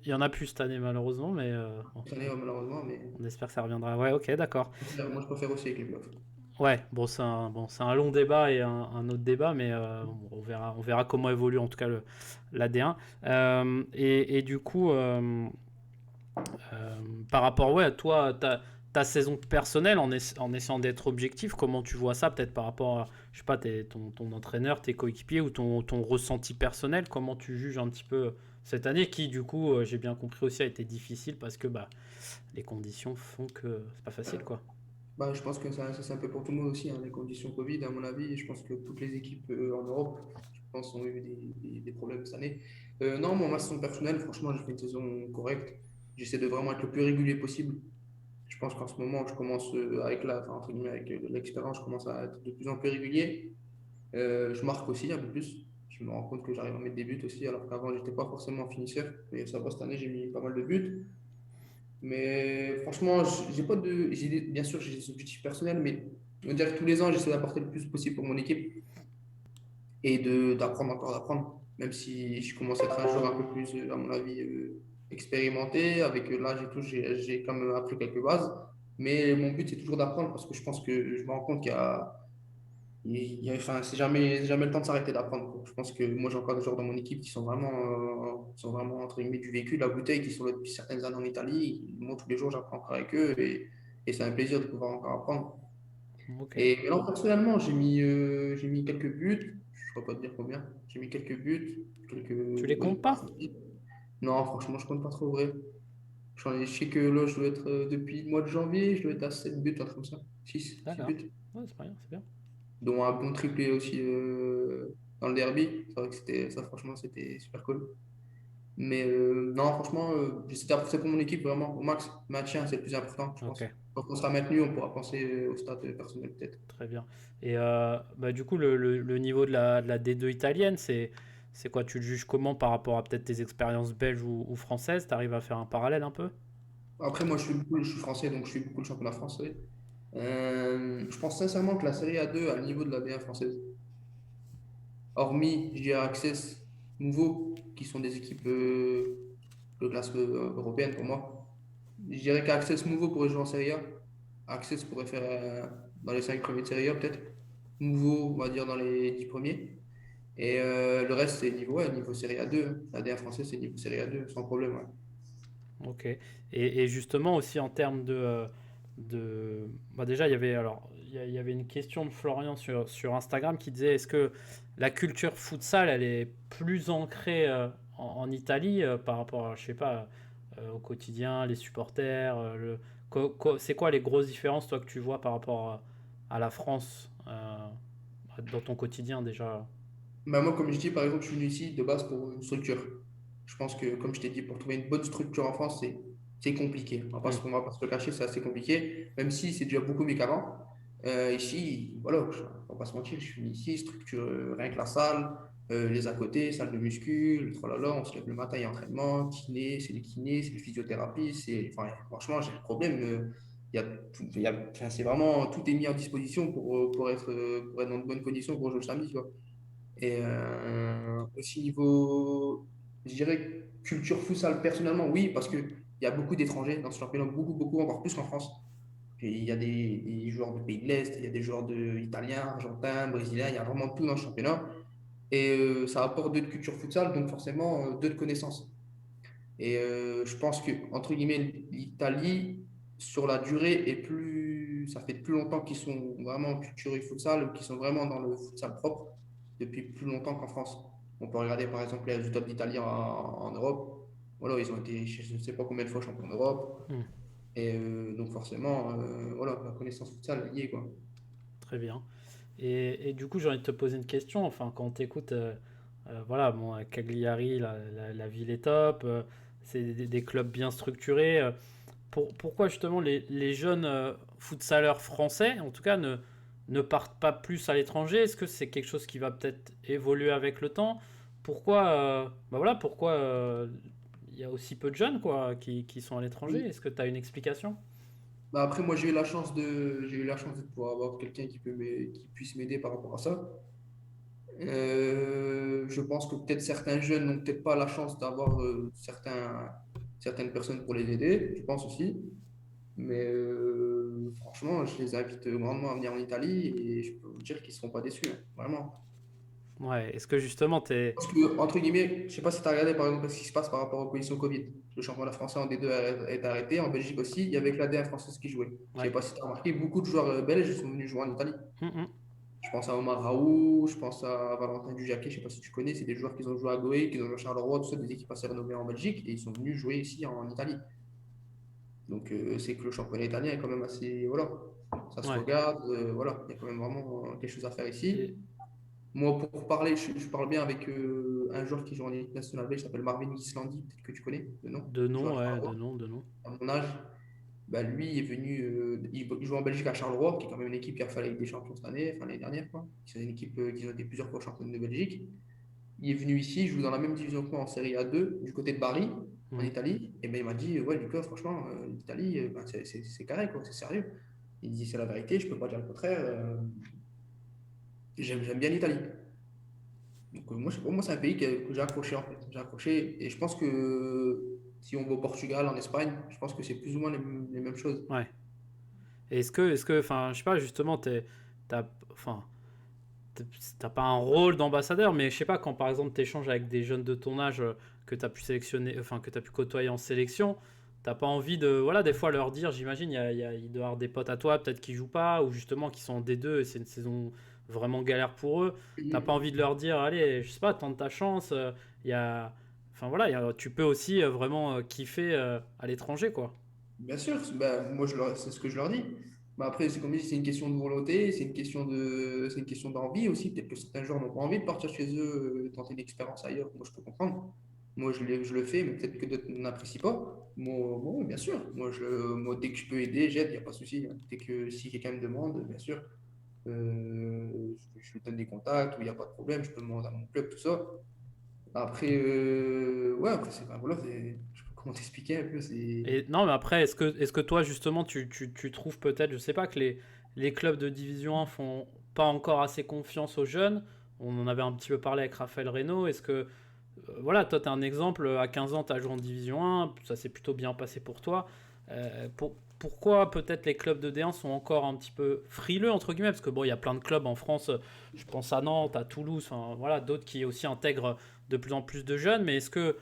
Speaker 1: Il y en a plus cette année, malheureusement, mais bon,
Speaker 2: Cette année, malheureusement, mais
Speaker 1: on espère que ça reviendra. Ouais, ok, d'accord.
Speaker 2: moi, je préfère aussi avec les playoffs.
Speaker 1: Ouais, bon, c'est un long débat et un autre débat, mais bon, on verra comment évolue en tout cas la D1. Et du coup, par rapport ouais, à toi, ta saison personnelle, en essayant d'être objectif, comment tu vois ça, peut-être par rapport à, je sais pas, ton entraîneur, tes coéquipiers ou ton ressenti personnel, comment tu juges un petit peu cette année qui, du coup, j'ai bien compris aussi, a été difficile parce que bah, les conditions font que c'est pas facile, quoi.
Speaker 2: Bah, je pense que ça c'est un peu pour tout le monde aussi, hein, les conditions Covid, à mon avis. Je pense que toutes les équipes en Europe, je pense, ont eu des problèmes cette année. Non, moi, ma saison personnelle, franchement, j'ai fait une saison correcte. J'essaie de vraiment être le plus régulier possible. pense qu'en ce moment, je commence avec enfin, entre guillemets, avec l'expérience, je commence à être de plus en plus régulier. Je marque aussi un peu plus. Je me rends compte que j'arrive à mettre des buts aussi, alors qu'avant, j'étais pas forcément finisseur. Et ça va, cette année, j'ai mis pas mal de buts. Mais franchement, j'ai pas de. Bien sûr, j'ai des objectifs personnels, mais on va dire que tous les ans, j'essaie d'apporter le plus possible pour mon équipe et d'apprendre encore d'apprendre. Même si je commence à être un joueur un peu plus, à mon avis, expérimenté, avec l'âge et tout, j'ai quand même appris quelques bases. Mais mon but, c'est toujours d'apprendre parce que je pense que je me rends compte enfin, c'est jamais le temps de s'arrêter d'apprendre, quoi. Je pense que moi, j'ai encore des joueurs dans mon équipe qui sont vraiment entre guillemets, du vécu, de la bouteille, qui sont là depuis certaines années en Italie. Moi, tous les jours, j'apprends encore avec eux et c'est un plaisir de pouvoir encore apprendre.
Speaker 1: Ok.
Speaker 2: Et là, personnellement, j'ai mis quelques buts. Je ne saurais pas te dire combien. J'ai mis quelques buts,
Speaker 1: Tu
Speaker 2: quelques
Speaker 1: les comptes
Speaker 2: bonnes
Speaker 1: pas?
Speaker 2: passes. Non, franchement, je ne compte pas trop vrai. Je sais que là, je dois être depuis le mois de janvier, je dois être à 7 buts, un truc comme ça. Six
Speaker 1: D'accord.
Speaker 2: buts.
Speaker 1: Ouais, c'est pas rien, c'est bien.
Speaker 2: Dont un bon triplé aussi dans le derby. C'est vrai que ça, franchement, c'était super cool. Mais non, franchement, j'essaie d'apporter pour mon équipe vraiment au max. Maintien, c'est le plus important, je
Speaker 1: Ok,
Speaker 2: pense. Quand on sera maintenu, on pourra penser au stade personnel peut-être.
Speaker 1: très bien. Et bah, du coup, le niveau de la D2 italienne, c'est quoi? Tu le juges comment par rapport à peut-être tes expériences belges ou françaises? Tu arrives à faire un parallèle un peu?
Speaker 2: Après, moi, je suis français, donc je suis beaucoup le championnat français. Je pense sincèrement que la Série A2 a le niveau de la B1 française. Hormis, je dirais, Access, Nouveau, qui sont des équipes de classe européenne pour moi. Je dirais qu'Access Nouveau pourrait jouer en Serie A. Access pourrait faire dans les 5 premiers de Serie A peut-être. Nouveau, on va dire dans les 10 premiers. Et le reste, c'est niveau, ouais, niveau Serie A2, hein. La D1 française, c'est niveau Serie A2, sans problème, ouais.
Speaker 1: Ok. Et justement aussi en termes bah déjà, il y avait, il y avait une question de Florian sur Instagram qui disait est-ce que la culture futsal, elle est plus ancrée en Italie par rapport à, je sais pas, au quotidien, les supporters, c'est quoi les grosses différences, toi, que tu vois par rapport à la France dans ton quotidien déjà?
Speaker 2: Bah, moi, comme je dis, par exemple, je suis venu ici de base pour une structure. Je pense que, comme je t'ai dit, pour trouver une bonne structure en France, c'est compliqué.
Speaker 1: Hmm.
Speaker 2: On va pas se le cacher, c'est assez compliqué, même si c'est déjà beaucoup mieux qu'avant. Ici, voilà, on va pas se mentir, je suis venu ici, structure, rien que la salle, les à côté, salle de muscu, le tralala, on se lève le matin, il y a entraînement, kiné, c'est les kinés, c'est les physiothérapies, enfin, franchement, j'ai le problème. Il y a enfin, c'est vraiment, tout est mis en disposition pour être dans de bonnes conditions pour jouer le samedi, quoi. Et aussi niveau, je dirais, culture futsal, personnellement, oui, parce qu'il y a beaucoup d'étrangers dans ce championnat, beaucoup, beaucoup, encore plus qu'en France. Et il y a des joueurs de pays de l'Est, il y a des joueurs italiens, argentins, brésiliens, il y a vraiment tout dans le championnat. Et ça apporte d'autres cultures futsal, donc forcément d'autres connaissances. Et je pense que, entre guillemets, l'Italie, sur la durée, ça fait plus longtemps qu'ils sont vraiment culturés futsal, qu'ils sont vraiment dans le futsal propre, depuis plus longtemps qu'en France. On peut regarder par exemple les résultats de l'Italie en Europe. Voilà, ils ont été, je ne sais pas combien de fois champions d'Europe.
Speaker 1: Hmm.
Speaker 2: Et donc forcément, voilà, la connaissance futsal est liée, quoi.
Speaker 1: Très bien. Et du coup, j'ai envie de te poser une question. Enfin, quand tu écoutes, voilà, bon, Cagliari, la ville est top, c'est des clubs bien structurés. Pourquoi justement les jeunes futsaleurs français, en tout cas, ne partent pas plus à l'étranger? Est-ce que c'est quelque chose qui va peut-être évoluer avec le temps? Pourquoi, bah voilà, pourquoi il y a aussi peu de jeunes quoi, qui sont à l'étranger?
Speaker 2: Oui.
Speaker 1: Est-ce que tu as une explication?
Speaker 2: Bah, après, moi, j'ai eu la chance de pouvoir avoir quelqu'un qui puisse m'aider par rapport à ça. Je pense que peut-être certains jeunes n'ont peut-être pas la chance d'avoir certaines personnes pour les aider, je pense aussi. Mais franchement, je les invite grandement à venir en Italie et je peux vous dire qu'ils ne seront pas déçus, hein, vraiment.
Speaker 1: Ouais, est-ce que justement t'es...
Speaker 2: Parce que, entre guillemets, je ne sais pas si tu as regardé par exemple ce qui se passe par rapport aux conditions Covid. Le championnat français en D2 est arrêté, en Belgique aussi, il y avait que la D1 française qui jouait. Je ne sais
Speaker 1: Ouais.
Speaker 2: pas si tu as remarqué, beaucoup de joueurs belges sont venus jouer en Italie.
Speaker 1: Hum, hum.
Speaker 2: Je pense à Omar Raoult, je pense à Valentin Dujacquet, je ne sais pas si tu connais, c'est des joueurs qui ont joué à Goé, qui ont joué à Charleroi, tout ça, des équipes assez renommées en Belgique, et ils sont venus jouer ici en Italie. Donc c'est que le championnat italien est quand même assez. Voilà, ça se
Speaker 1: Ouais.
Speaker 2: regarde, voilà, il y a quand même vraiment quelque chose à faire
Speaker 1: Et
Speaker 2: ici. Moi, pour parler, je parle bien avec un joueur qui joue en équipe nationale belge, qui s'appelle Marvin Gislandi, peut-être que tu connais le nom.
Speaker 1: de
Speaker 2: Il joue à
Speaker 1: nom, ouais, de
Speaker 2: Charleroi,
Speaker 1: nom, de nom.
Speaker 2: à mon âge. bah, lui est venu, il joue en Belgique à Charleroi, qui est quand même une équipe qui a fait la Ligue des Champions cette année, enfin l'année dernière, quoi. C'est une équipe qui a été plusieurs fois championne de Belgique. Il est venu ici, il joue dans la même division que moi en Serie A2, du côté de Bari, en
Speaker 1: Mhm.
Speaker 2: Italie. Et ben, il m'a dit, ouais, Lucas, franchement, l'Italie, ben, c'est carré, quoi, c'est sérieux. Il dit, c'est la vérité, je peux pas dire le contraire. J'aime bien l'Italie. Donc, moi, pour moi, c'est un pays que j'ai accroché, en fait. J'ai accroché. Et je pense que si on va au Portugal, en Espagne, je pense que c'est plus ou moins les mêmes choses.
Speaker 1: Ouais. Et enfin, je sais pas, justement, enfin, t'as pas un rôle d'ambassadeur, mais je sais pas, quand par exemple t'échanges avec des jeunes de ton âge que t'as pu sélectionner, enfin, que t'as pu côtoyer en sélection, t'as pas envie de, voilà, des fois leur dire, j'imagine, il doit y avoir des potes à toi, peut-être qui jouent pas, ou justement qui sont en D2 et c'est une saison vraiment galère pour eux. T'as pas envie de leur dire, allez, je sais pas, tente ta chance, il y a. Enfin voilà, tu peux aussi vraiment kiffer à l'étranger, quoi.
Speaker 2: Bien sûr, ben, moi c'est ce que je leur dis. Mais après, c'est comme je dis, c'est une question de volonté, c'est une question d'envie aussi. Peut-être que certains joueurs n'ont pas envie de partir chez eux, tenter une expérience ailleurs. Moi, je peux comprendre. Moi, je le fais, mais peut-être que d'autres n'apprécient pas. Moi, oui, bien sûr. Moi, dès que je peux aider, j'aide, il n'y a pas de souci. Dès que si quelqu'un me demande, bien sûr, je lui donne des contacts où il n'y a pas de problème. Je peux demander à mon club, tout ça. Après, ouais, après, c'est, ben, voilà, je sais pas comment t'expliquer un peu.
Speaker 1: Et non, mais après, est-ce que toi, justement, tu trouves peut-être, je sais pas, que les clubs de Division 1 font pas encore assez confiance aux jeunes? On en avait un petit peu parlé avec Raphaël Reynaud. Est-ce que, voilà, toi, tu as un exemple, à 15 ans, tu as joué en Division 1, ça s'est plutôt bien passé pour toi. Pourquoi peut-être les clubs de D1 sont encore un petit peu frileux, entre guillemets? Parce que bon, il y a plein de clubs en France, je pense à Nantes, à Toulouse, enfin, voilà, d'autres qui aussi intègrent de plus en plus de jeunes, mais est-ce que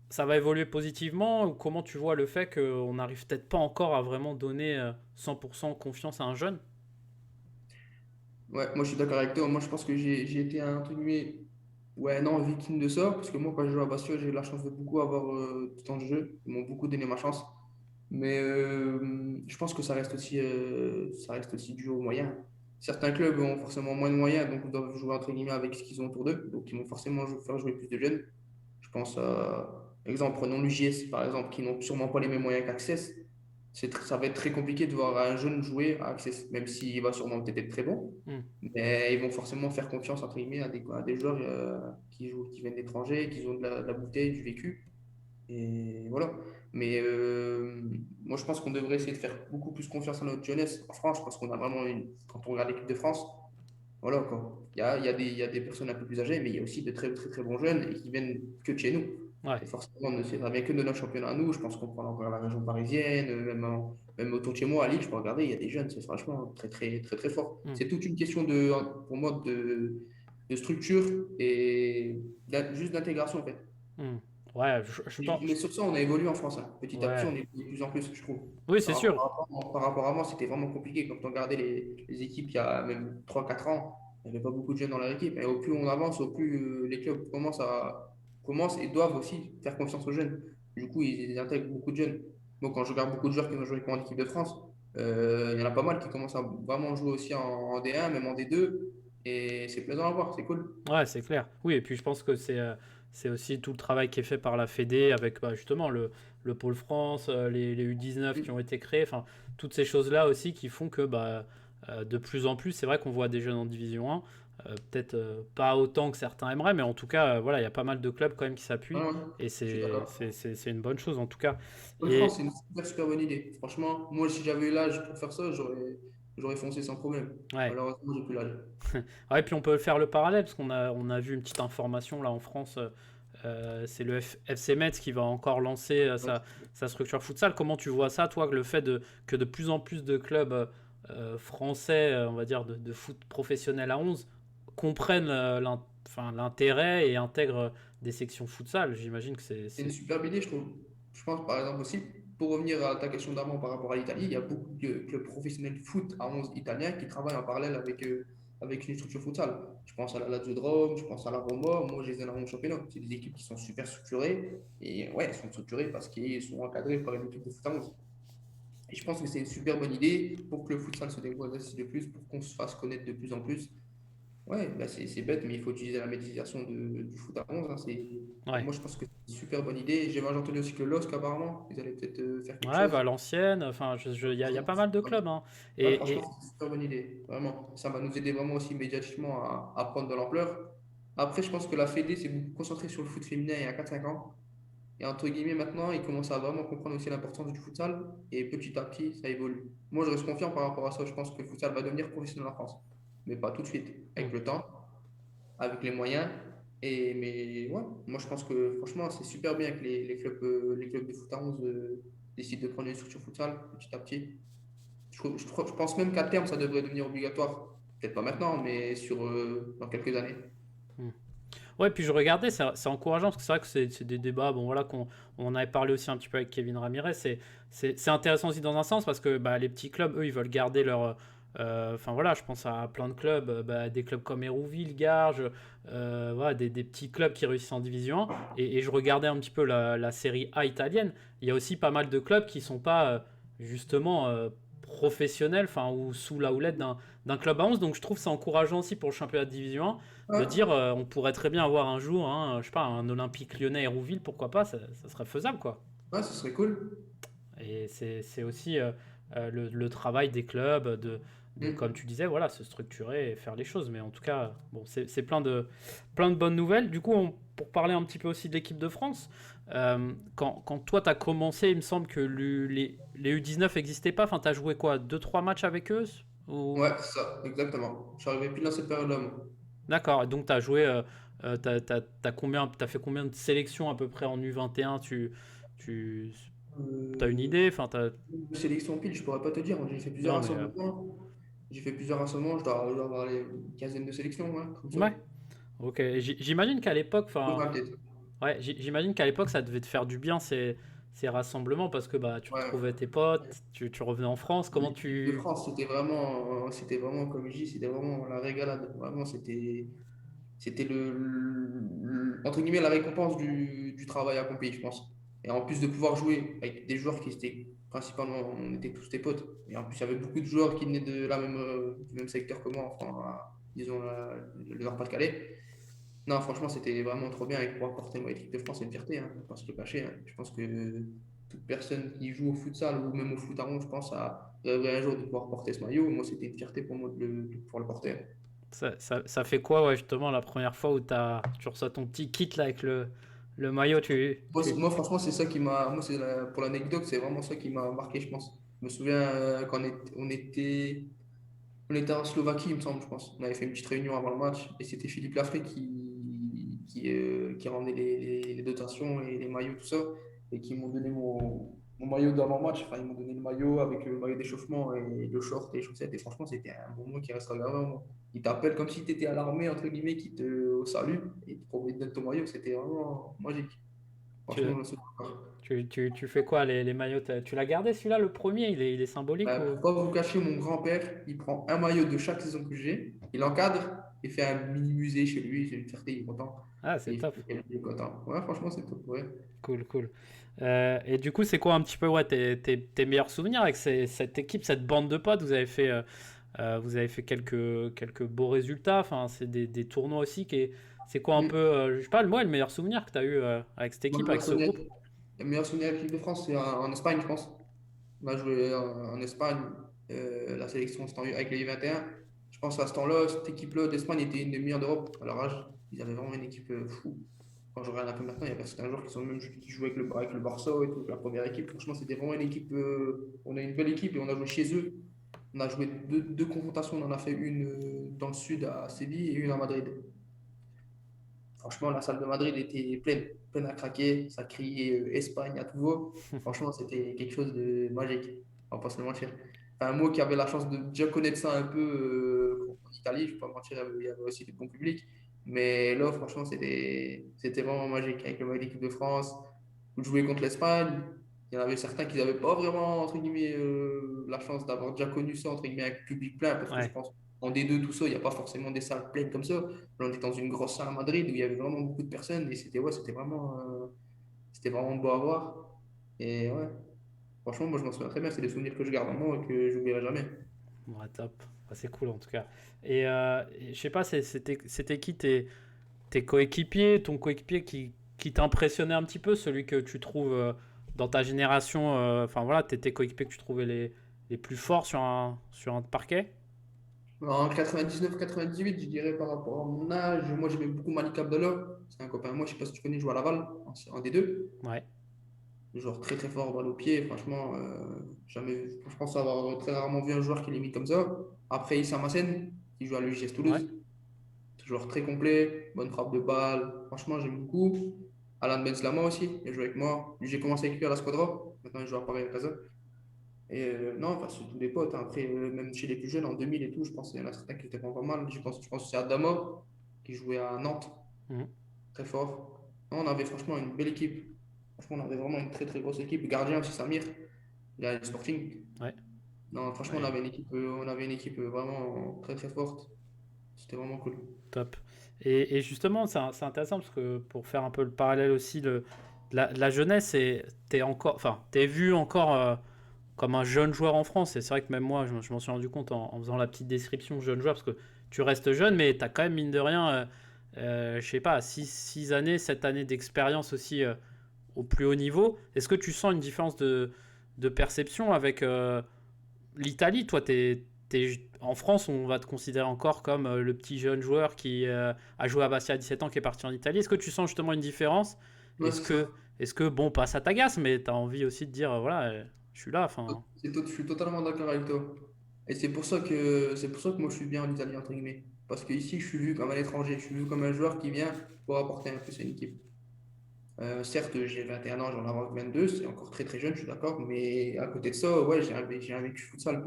Speaker 1: ça va évoluer positivement ou comment tu vois le fait qu'on n'arrive peut-être pas encore à vraiment donner 100% confiance à un jeune?
Speaker 2: Ouais, moi je suis d'accord avec toi. Moi je pense que j'ai été un entre guillemets, ouais, non, victime de ça. Parce que moi, quand je joue à Bastia, j'ai eu la chance de beaucoup avoir du temps de jeu. Ils m'ont beaucoup donné ma chance. Mais je pense que ça reste aussi dû aux moyens. Certains clubs ont forcément moins de moyens, donc ils doivent jouer entre guillemets avec ce qu'ils ont autour d'eux. Donc ils vont forcément faire jouer plus de jeunes. Je pense à, exemple, prenons l'UJS par exemple, qui n'ont sûrement pas les mêmes moyens qu'Access. Ça va être très compliqué de voir un jeune jouer à Access, même s'il va sûrement peut-être être très bon.
Speaker 1: Hmm.
Speaker 2: Mais ils vont forcément faire confiance entre guillemets à des joueurs qui jouent, qui viennent d'étrangers, qui ont de la bouteille, du vécu. Et voilà. Mais moi, je pense qu'on devrait essayer de faire beaucoup plus confiance à notre jeunesse en France, parce qu'on a vraiment une. Quand on regarde l'équipe de France, voilà quoi. Il y a des personnes un peu plus âgées, mais il y a aussi de très très très bons jeunes et qui viennent que de chez nous.
Speaker 1: Ouais,
Speaker 2: Et forcément, ça vient que de notre championnat à nous. Je pense qu'on prend encore la région parisienne, même autour de chez moi, à Lille, je peux regarder, il y a des jeunes, c'est franchement très très très très fort.
Speaker 1: hmm.
Speaker 2: C'est toute une question de, pour moi, de structure et juste d'intégration en fait.
Speaker 1: Hmm. Ouais, je pense.
Speaker 2: Mais sur ça, on a évolué en France, hein. Petit à petit, on
Speaker 1: Ouais.
Speaker 2: évolue de plus en plus, je trouve.
Speaker 1: Oui, c'est sûr.
Speaker 2: Par rapport à moi, c'était vraiment compliqué. Quand on regardait les équipes il y a même 3 4 ans, il n'y avait pas beaucoup de jeunes dans leur équipe. Et au plus on avance, au plus les clubs commencent et doivent aussi faire confiance aux jeunes. Du coup, ils intègrent beaucoup de jeunes. Donc, quand je regarde beaucoup de joueurs qui ont joué avec moi en équipe de France, il y en a pas mal qui commencent à vraiment jouer aussi en D1, même en D2. Et c'est plaisant à voir, c'est cool.
Speaker 1: Ouais, c'est clair. Oui, et puis je pense que c'est aussi tout le travail qui est fait par la Fédé avec bah, justement le Pôle France, les U19 qui ont été créés, enfin, toutes ces choses-là aussi qui font que bah, de plus en plus, c'est vrai qu'on voit des jeunes en Division 1, peut-être pas autant que certains aimeraient, mais en tout cas, voilà, il y a pas mal de clubs quand même qui s'appuient,
Speaker 2: Ouais, ouais,
Speaker 1: et
Speaker 2: je suis d'accord.
Speaker 1: c'est une bonne chose en tout cas.
Speaker 2: Pôle
Speaker 1: Et
Speaker 2: France, c'est une super, super bonne idée. Franchement, moi, si j'avais eu l'âge pour faire ça, j'aurais foncé sans problème.
Speaker 1: ouais.
Speaker 2: Malheureusement, j'ai plus l'âge.
Speaker 1: Ouais, puis on peut faire le parallèle, parce qu'on a vu une petite information là en France. C'est le FC Metz qui va encore lancer
Speaker 2: Ouais.
Speaker 1: sa structure futsal. Comment tu vois ça, toi, que de plus en plus de clubs français, on va dire, de foot professionnel à 11, comprennent enfin, l'intérêt et intègrent des sections futsal? J'imagine que
Speaker 2: C'est une superbe idée, je trouve. Je pense, par exemple, aussi, pour revenir à ta question d'avant par rapport à l'Italie, il y a beaucoup de clubs professionnels de foot à 11 italiens qui travaillent en parallèle avec une structure futsal. Je pense à la Lazio de Rome, je pense à la Roma. Moi, je les ai dans mon championnat. C'est des équipes qui sont super structurées. Et ouais, elles sont structurées parce qu'elles sont encadrées par une équipe de foot à 11. Et je pense que c'est une super bonne idée pour que le futsal se développe aussi de plus, pour qu'on se fasse connaître de plus en plus. Ouais, bah c'est bête, mais il faut utiliser la médiatisation du foot à 11, hein.
Speaker 1: Ouais.
Speaker 2: Moi, je pense que c'est une super bonne idée. J'ai entendu aussi que le LOSC, apparemment, ils allaient peut-être faire quelque
Speaker 1: Ouais,
Speaker 2: chose.
Speaker 1: Valenciennes, enfin, il y a pas mal de clubs, hein.
Speaker 2: Ouais,
Speaker 1: Et,
Speaker 2: franchement,
Speaker 1: et-
Speaker 2: c'est une super bonne idée. Vraiment. Ça va nous aider vraiment aussi médiatiquement à prendre de l'ampleur. Après, je pense que la Fédé s'est beaucoup concentrée sur le foot féminin il y a 4 5 ans. Et entre guillemets, maintenant, ils commencent à vraiment comprendre aussi l'importance du futsal. Et petit à petit, ça évolue. Moi, je reste confiant par rapport à ça. Je pense que le futsal va devenir professionnel en France. Mais pas tout de suite.
Speaker 1: Hmm.
Speaker 2: Avec le temps, avec les moyens. Mais ouais, moi, je pense que franchement, c'est super bien que les clubs de foot à 11 décident de prendre une structure futsal petit à petit. Je pense même qu'à terme, ça devrait devenir obligatoire. Peut-être pas maintenant, mais dans quelques années.
Speaker 1: Hmm. Ouais, puis je regardais, c'est encourageant parce que c'est vrai que c'est des débats, bon voilà, on en avait parlé aussi un petit peu avec Kevin Ramirez. C'est intéressant aussi dans un sens parce que bah, les petits clubs, eux, ils veulent garder leur. Enfin voilà, je pense à plein de clubs, bah, des clubs comme Hérouville, Garges, voilà, des petits clubs qui réussissent en Division 1. Et je regardais un petit peu la série A italienne. Il y a aussi pas mal de clubs qui sont pas justement professionnels, enfin, ou sous la houlette d'un club à 11. Donc je trouve ça encourageant aussi pour le championnat de Division 1 de dire
Speaker 2: Ouais,
Speaker 1: on pourrait très bien avoir un jour, je sais pas, un Olympique Lyonnais Hérouville, pourquoi pas, ça serait faisable quoi.
Speaker 2: ouais, ce serait cool.
Speaker 1: Et c'est aussi le travail des clubs comme tu
Speaker 2: Mm.
Speaker 1: disais, voilà, se structurer et faire les choses. Mais en tout cas, bon, c'est plein de bonnes nouvelles. Du coup, pour parler un petit peu aussi de l'équipe de France, quand toi tu as commencé, il me semble que les U19 n'existaient pas. Enfin, tu as joué quoi, deux trois matchs avec eux ou...
Speaker 2: Ouais, c'est ça, exactement. Je suis arrivé pile dans cette période-là, moi.
Speaker 1: D'accord, et donc tu as joué, t'as fait combien de sélections à peu près en U21 tu as une
Speaker 2: Euh,
Speaker 1: idée? Enfin,
Speaker 2: sélection pile, je pourrais pas te dire. J'ai fait plusieurs
Speaker 1: non, mais
Speaker 2: rassemblements. J'ai fait plusieurs rassemblements. Je dois avoir une quinzaine de sélections, ouais, comme ça.
Speaker 1: ouais, ok. J'imagine qu'à l'époque,
Speaker 2: Dans
Speaker 1: enfin,
Speaker 2: ma tête.
Speaker 1: ouais, j'imagine qu'à l'époque, ça devait te faire du bien ces rassemblements parce que bah, tu
Speaker 2: Ouais.
Speaker 1: retrouvais tes potes, tu revenais en France. Comment
Speaker 2: L'équipe de
Speaker 1: tu.
Speaker 2: France, c'était vraiment, comme je dis, c'était vraiment la régalade. Vraiment, c'était entre guillemets, la récompense du travail accompli, je pense. Et en plus de pouvoir jouer avec des joueurs qui étaient principalement, on était tous tes potes. Et en plus, il y avait beaucoup de joueurs qui venaient du même secteur que moi, enfin, disons, le Nord-Pas-de-Calais. Non, franchement, c'était vraiment trop bien. Et pouvoir porter mon équipe de France, c'est une fierté, hein, faut pas se le cacher, hein. Je pense que toute personne qui joue au futsal ou même au foot à rond, je pense, rêverait un jour de pouvoir porter ce maillot. Moi, c'était une fierté pour moi de pouvoir le porter.
Speaker 1: Ça fait quoi, ouais, justement, la première fois où tu reçois ton petit kit là avec le maillot,
Speaker 2: Moi, franchement, c'est ça qui m'a. Moi, pour l'anecdote, c'est vraiment ça qui m'a marqué, je pense. Je me souviens quand on était en Slovaquie, il me semble, je pense. On avait fait une petite réunion avant le match et c'était Philippe Lafray qui ramenait les dotations et les maillots, tout ça, et qui m'ont donné mon maillot d'avant-match. Enfin, ils m'ont donné le maillot avec le maillot d'échauffement et le short et les chaussettes. Et franchement, c'était un moment qui restera gravé en moi. Ils t'appellent comme si tu étais à l'armée, entre guillemets, qui te salue et te donne ton maillot. C'était vraiment magique.
Speaker 1: tu,
Speaker 2: Franchement,
Speaker 1: tu fais quoi, les maillots? Tu l'as gardé celui-là, le premier? Il est symbolique
Speaker 2: bah,
Speaker 1: ou...
Speaker 2: pour pas vous cacher, mon grand-père, il prend un maillot de chaque saison que j'ai, il encadre et fait un mini musée chez lui. J'ai une fierté, il est content.
Speaker 1: Ah, c'est
Speaker 2: Et
Speaker 1: top.
Speaker 2: il est content. Ouais, franchement, c'est top. Ouais.
Speaker 1: Cool, cool. Et du coup, c'est quoi un petit peu ouais, tes meilleurs souvenirs avec cette équipe, cette bande de potes? Vous avez fait quelques beaux résultats. Enfin, c'est des tournois aussi. C'est quoi un peu,
Speaker 2: Mm.
Speaker 1: je sais pas, moi, le meilleur souvenir que tu as eu avec cette
Speaker 2: Mon
Speaker 1: équipe, avec
Speaker 2: meilleur
Speaker 1: ce
Speaker 2: souvenir,
Speaker 1: groupe?
Speaker 2: le meilleur souvenir de l'équipe de France, c'est en Espagne, je pense. On a joué en Espagne. La sélection, c'était avec les U21. Je pense à ce temps-là, cette équipe-là d'Espagne était une des meilleures d'Europe. À leur âge, ils avaient vraiment une équipe fou. Quand je regarde un peu maintenant, il y a certains joueurs qui jouent avec le Barça et tout, la première équipe. Franchement, c'était vraiment une équipe. On a une belle équipe et on a joué chez eux. On a joué deux confrontations. On en a fait une dans le sud à Séville et une à Madrid. Franchement, la salle de Madrid était pleine, pleine à craquer. Ça criait Espagne à tout va. Franchement, c'était quelque chose de magique. On va pas se le mentir. Enfin, moi qui avais la chance de déjà connaître ça un peu en Italie, je ne vais pas mentir, il y avait aussi des bons publics. Mais là, franchement, c'était vraiment magique. Avec le mec d'équipe de France, vous jouez contre l'Espagne. Il y en avait certains qui n'avaient pas vraiment, entre guillemets, la chance d'avoir déjà connu ça, entre guillemets, avec le public plein, parce que je
Speaker 1: Ouais.
Speaker 2: pense en D2, tout ça, il n'y a pas forcément des salles pleines comme ça. Là, on était dans une grosse salle à Madrid où il y avait vraiment beaucoup de personnes et c'était vraiment beau à voir. Et ouais, franchement, moi, je m'en souviens très bien. C'est des souvenirs que je garde en moi et que je n'oublierai jamais.
Speaker 1: Ouais, top. Bah, c'est cool en tout cas. Et je sais pas, c'était qui tes coéquipiers, ton coéquipier qui t'impressionnait un petit peu, celui que tu trouves dans ta génération, enfin voilà, tes coéquipiers que tu trouvais les plus forts sur un parquet?
Speaker 2: En 99-98, je dirais par rapport à mon âge, moi j'aimais beaucoup Malik Abdallah. C'est un copain à moi, je sais pas si tu connais, il joue à Laval, en D2.
Speaker 1: Ouais,
Speaker 2: Genre très très fort, balle au pied. Franchement, jamais, je pense avoir très rarement vu un joueur qui limite comme ça. Après, Issa Massen, qui joue à l'UJS
Speaker 1: ouais,
Speaker 2: Toulouse. Joueur très complet, bonne frappe de balle. Franchement, j'aime beaucoup. Alan Benzlama aussi, il a joué avec moi. Lui, j'ai commencé avec lui à la Squadra. Maintenant, il joue à Paris à Casa. Et non, enfin, c'est tous des potes, hein. Après, même chez les plus jeunes, en 2000 et tout, je pense qu'il y en a certains qui étaient pas mal. Je pense aussi à Adama, qui jouait à Nantes,
Speaker 1: mhm,
Speaker 2: très fort. Non, on avait franchement une belle équipe. Franchement, on avait vraiment une très très grosse équipe. Gardien aussi, Samir, il a le Sporting.
Speaker 1: ouais,
Speaker 2: Non, franchement,
Speaker 1: ouais,
Speaker 2: on avait une équipe vraiment très très forte. C'était vraiment cool.
Speaker 1: top. Et justement, c'est intéressant parce que pour faire un peu le parallèle aussi, la jeunesse, t'es vu encore comme un jeune joueur en France. Et c'est vrai que même moi, je m'en suis rendu compte en faisant la petite description jeune joueur, parce que tu restes jeune, mais tu as quand même, mine de rien, je sais pas, 6 années, 7 années d'expérience aussi au plus haut niveau. Est-ce que tu sens une différence de perception avec l'Italie? Toi, en France, on va te considérer encore comme le petit jeune joueur qui a joué à Bastia à 17 ans, qui est parti en Italie. Est-ce que tu sens justement une différence?
Speaker 2: Ouais,
Speaker 1: Est-ce
Speaker 2: c'est ça.
Speaker 1: que, est-ce que bon, pas ça t'agace, mais tu as envie aussi de dire, voilà, je suis là, enfin,
Speaker 2: Je suis totalement d'accord avec toi. Et c'est pour ça que moi je suis bien en Italie, entre guillemets. Parce que ici, je suis vu comme un étranger, je suis vu comme un joueur qui vient pour apporter un plus à une équipe. Certes, j'ai 21 ans, j'en ai avoir 22, c'est encore très très jeune, je suis d'accord. Mais à côté de ça, ouais, j'ai un vécu futsal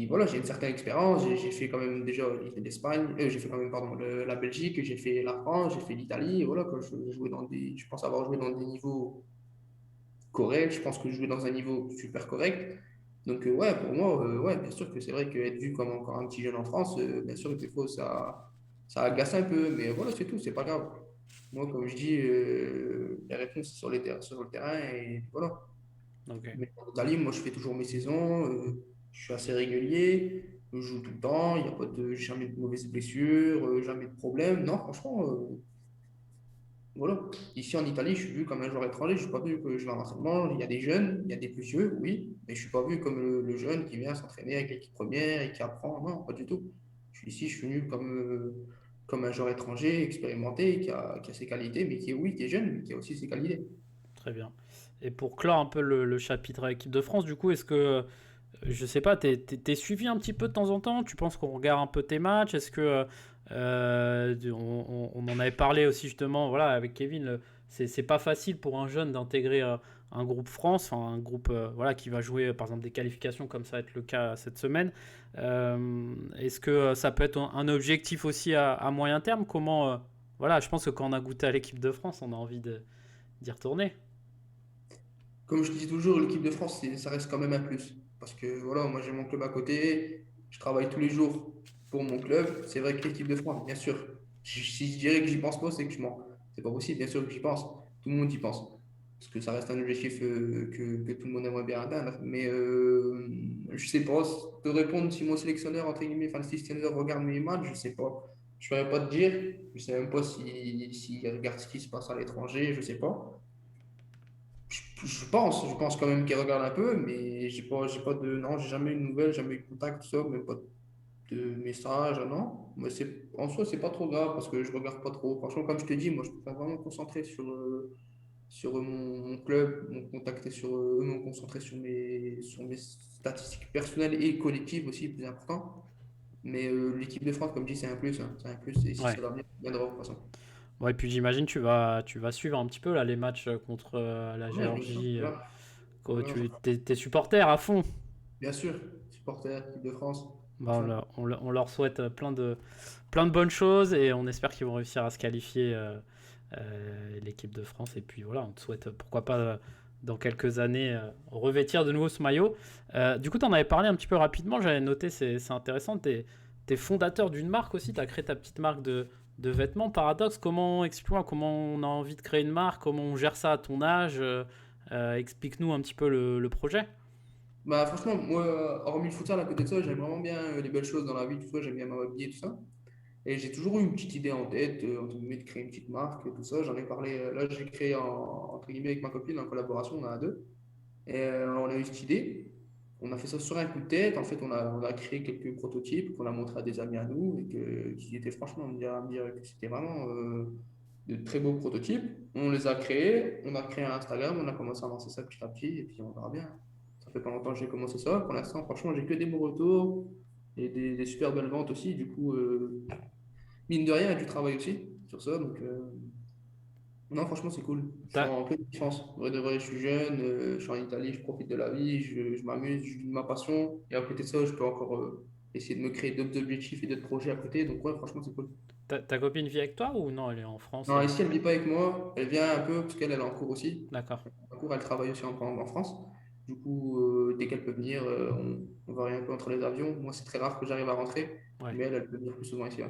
Speaker 2: voilà, j'ai une certaine expérience. J'ai fait quand même déjà l'Espagne, j'ai fait quand même, pardon, la Belgique, j'ai fait la France, j'ai fait l'Italie. Voilà, quoi, je pense avoir joué dans des niveaux correct. Je pense que je jouais dans un niveau super correct. Donc, ouais, pour moi, ouais, bien sûr que c'est vrai qu'être vu comme encore un petit jeune en France, bien sûr que des fois, ça agace un peu. Mais voilà, c'est tout, c'est pas grave. Moi, comme je dis, les réponses sont sur le terrain et voilà.
Speaker 1: ok.
Speaker 2: Mais en Italie, moi, je fais toujours mes saisons. Je suis assez régulier. Je joue tout le temps. Il n'y a pas de, jamais de mauvaises blessures, jamais de problème. Non, franchement, voilà. Ici en Italie, je suis vu comme un joueur étranger. Je ne suis pas vu que je vais en entraînement. Il y a des jeunes, il y a des plus vieux, oui, mais je ne suis pas vu comme le jeune qui vient s'entraîner avec l'équipe première et qui apprend. Non, pas du tout. Je suis ici, je suis venu comme un joueur étranger, expérimenté, qui a ses qualités, mais qui est, oui, qui est jeune, mais qui a aussi ses qualités.
Speaker 1: Très bien. Et pour clore un peu le chapitre équipe de France, du coup, est-ce que, je sais pas, t'es suivi un petit peu de temps en temps? Tu penses qu'on regarde un peu tes matchs? Est-ce que, on en avait parlé aussi justement, voilà, avec Kevin, c'est pas facile pour un jeune d'intégrer un groupe France, enfin, un groupe voilà, qui va jouer par exemple des qualifications comme ça va être le cas cette semaine. Est-ce que ça peut être un objectif aussi à moyen terme? Comment, voilà, je pense que quand on a goûté à l'équipe de France, on a envie d'y retourner.
Speaker 2: Comme je dis toujours, l'équipe de France, ça reste quand même un plus. Parce que voilà, moi j'ai mon club à côté, je travaille tous les jours pour mon club. C'est vrai que l'équipe de France, bien sûr, si je dirais que j'y pense pas, c'est que je mens. C'est pas possible, bien sûr que j'y pense. Tout le monde y pense. Parce que ça reste un objectif que tout le monde aimerait bien atteindre. Mais je sais pas, te répondre si mon sélectionneur, entre guillemets, enfin le sélectionneur regarde mes matchs, je sais pas. Je ne saurais pas te dire. Je sais même pas s'il regarde ce qui se passe à l'étranger, je sais pas. Je pense quand même qu'il regarde un peu, mais j'ai pas de, non, j'ai jamais eu de nouvelles, jamais eu de contact, tout ça, même pas de message, non. Mais en soi, c'est pas trop grave parce que je regarde pas trop. Franchement, comme je te dis, moi, je préfère vraiment me concentrer sur mon club, me contacter me concentrer sur mes statistiques personnelles et collectives aussi, plus important. Mais l'équipe de France, comme je dis, c'est un plus, hein, c'est un plus, et si
Speaker 1: Ouais.
Speaker 2: ça l'avenir, on viendra de toute façon.
Speaker 1: Ouais, et puis j'imagine tu vas suivre un petit peu là les matchs contre la
Speaker 2: Ouais, bien sûr,
Speaker 1: Géorgie.
Speaker 2: voilà.
Speaker 1: Quand
Speaker 2: Voilà,
Speaker 1: t'es supporter à fond.
Speaker 2: bien sûr, supporter équipe de France, à
Speaker 1: Bah,
Speaker 2: fond.
Speaker 1: on leur souhaite plein de bonnes choses et on espère qu'ils vont réussir à se qualifier l'équipe de France. Et puis voilà, on te souhaite pourquoi pas dans quelques années revêtir de nouveau ce maillot. Du coup, tu en avais parlé un petit peu rapidement, j'avais noté, c'est intéressant. T'es fondateur d'une marque aussi, tu as créé ta petite marque de vêtements. Paradoxe, explique-moi comment on a envie de créer une marque, comment on gère ça à ton âge. Explique-nous un petit peu le projet.
Speaker 2: Bah, franchement, moi, hormis le futsal, à côté de ça, j'aime vraiment bien les belles choses dans la vie, tout ça, j'aime bien m'habiller, tout ça. Et j'ai toujours eu une petite idée en tête, entre guillemets, de créer une petite marque, tout ça. J'en ai parlé, là, j'ai créé entre guillemets avec ma copine en collaboration, on en a deux. Et on a eu cette idée. On a fait ça sur un coup de tête. En fait, on a créé quelques prototypes qu'on a montré à des amis à nous et qui étaient franchement à me dire que c'était vraiment de très beaux prototypes. On les a créés, on a créé un Instagram, on a commencé à lancer ça petit à petit et puis on verra bien. Ça fait pas longtemps que j'ai commencé ça. Pour l'instant, franchement, j'ai que des bons retours et des super belles ventes aussi. Du coup, mine de rien, il y a du travail aussi sur ça. Donc, non, franchement, c'est cool. Je suis
Speaker 1: T'as-
Speaker 2: en pleine différence. Vrai de vrai, je suis jeune, je suis en Italie, je profite de la vie, je m'amuse, je vis de ma passion. Et à côté de ça, je peux encore essayer de me créer d'autres objectifs et d'autres projets à côté. Donc, ouais, franchement, c'est cool.
Speaker 1: ta copine vit avec toi ou non? Elle est en France
Speaker 2: Non, ici, elle ne vit pas avec moi. Elle vient un peu parce qu'elle elle est en cours aussi.
Speaker 1: D'accord.
Speaker 2: En cours, elle travaille aussi en France. Du coup, dès qu'elle peut venir, on varie un peu entre les avions. Moi, c'est très rare que j'arrive à rentrer,
Speaker 1: Ouais,
Speaker 2: mais elle peut venir plus souvent ici. Ouais.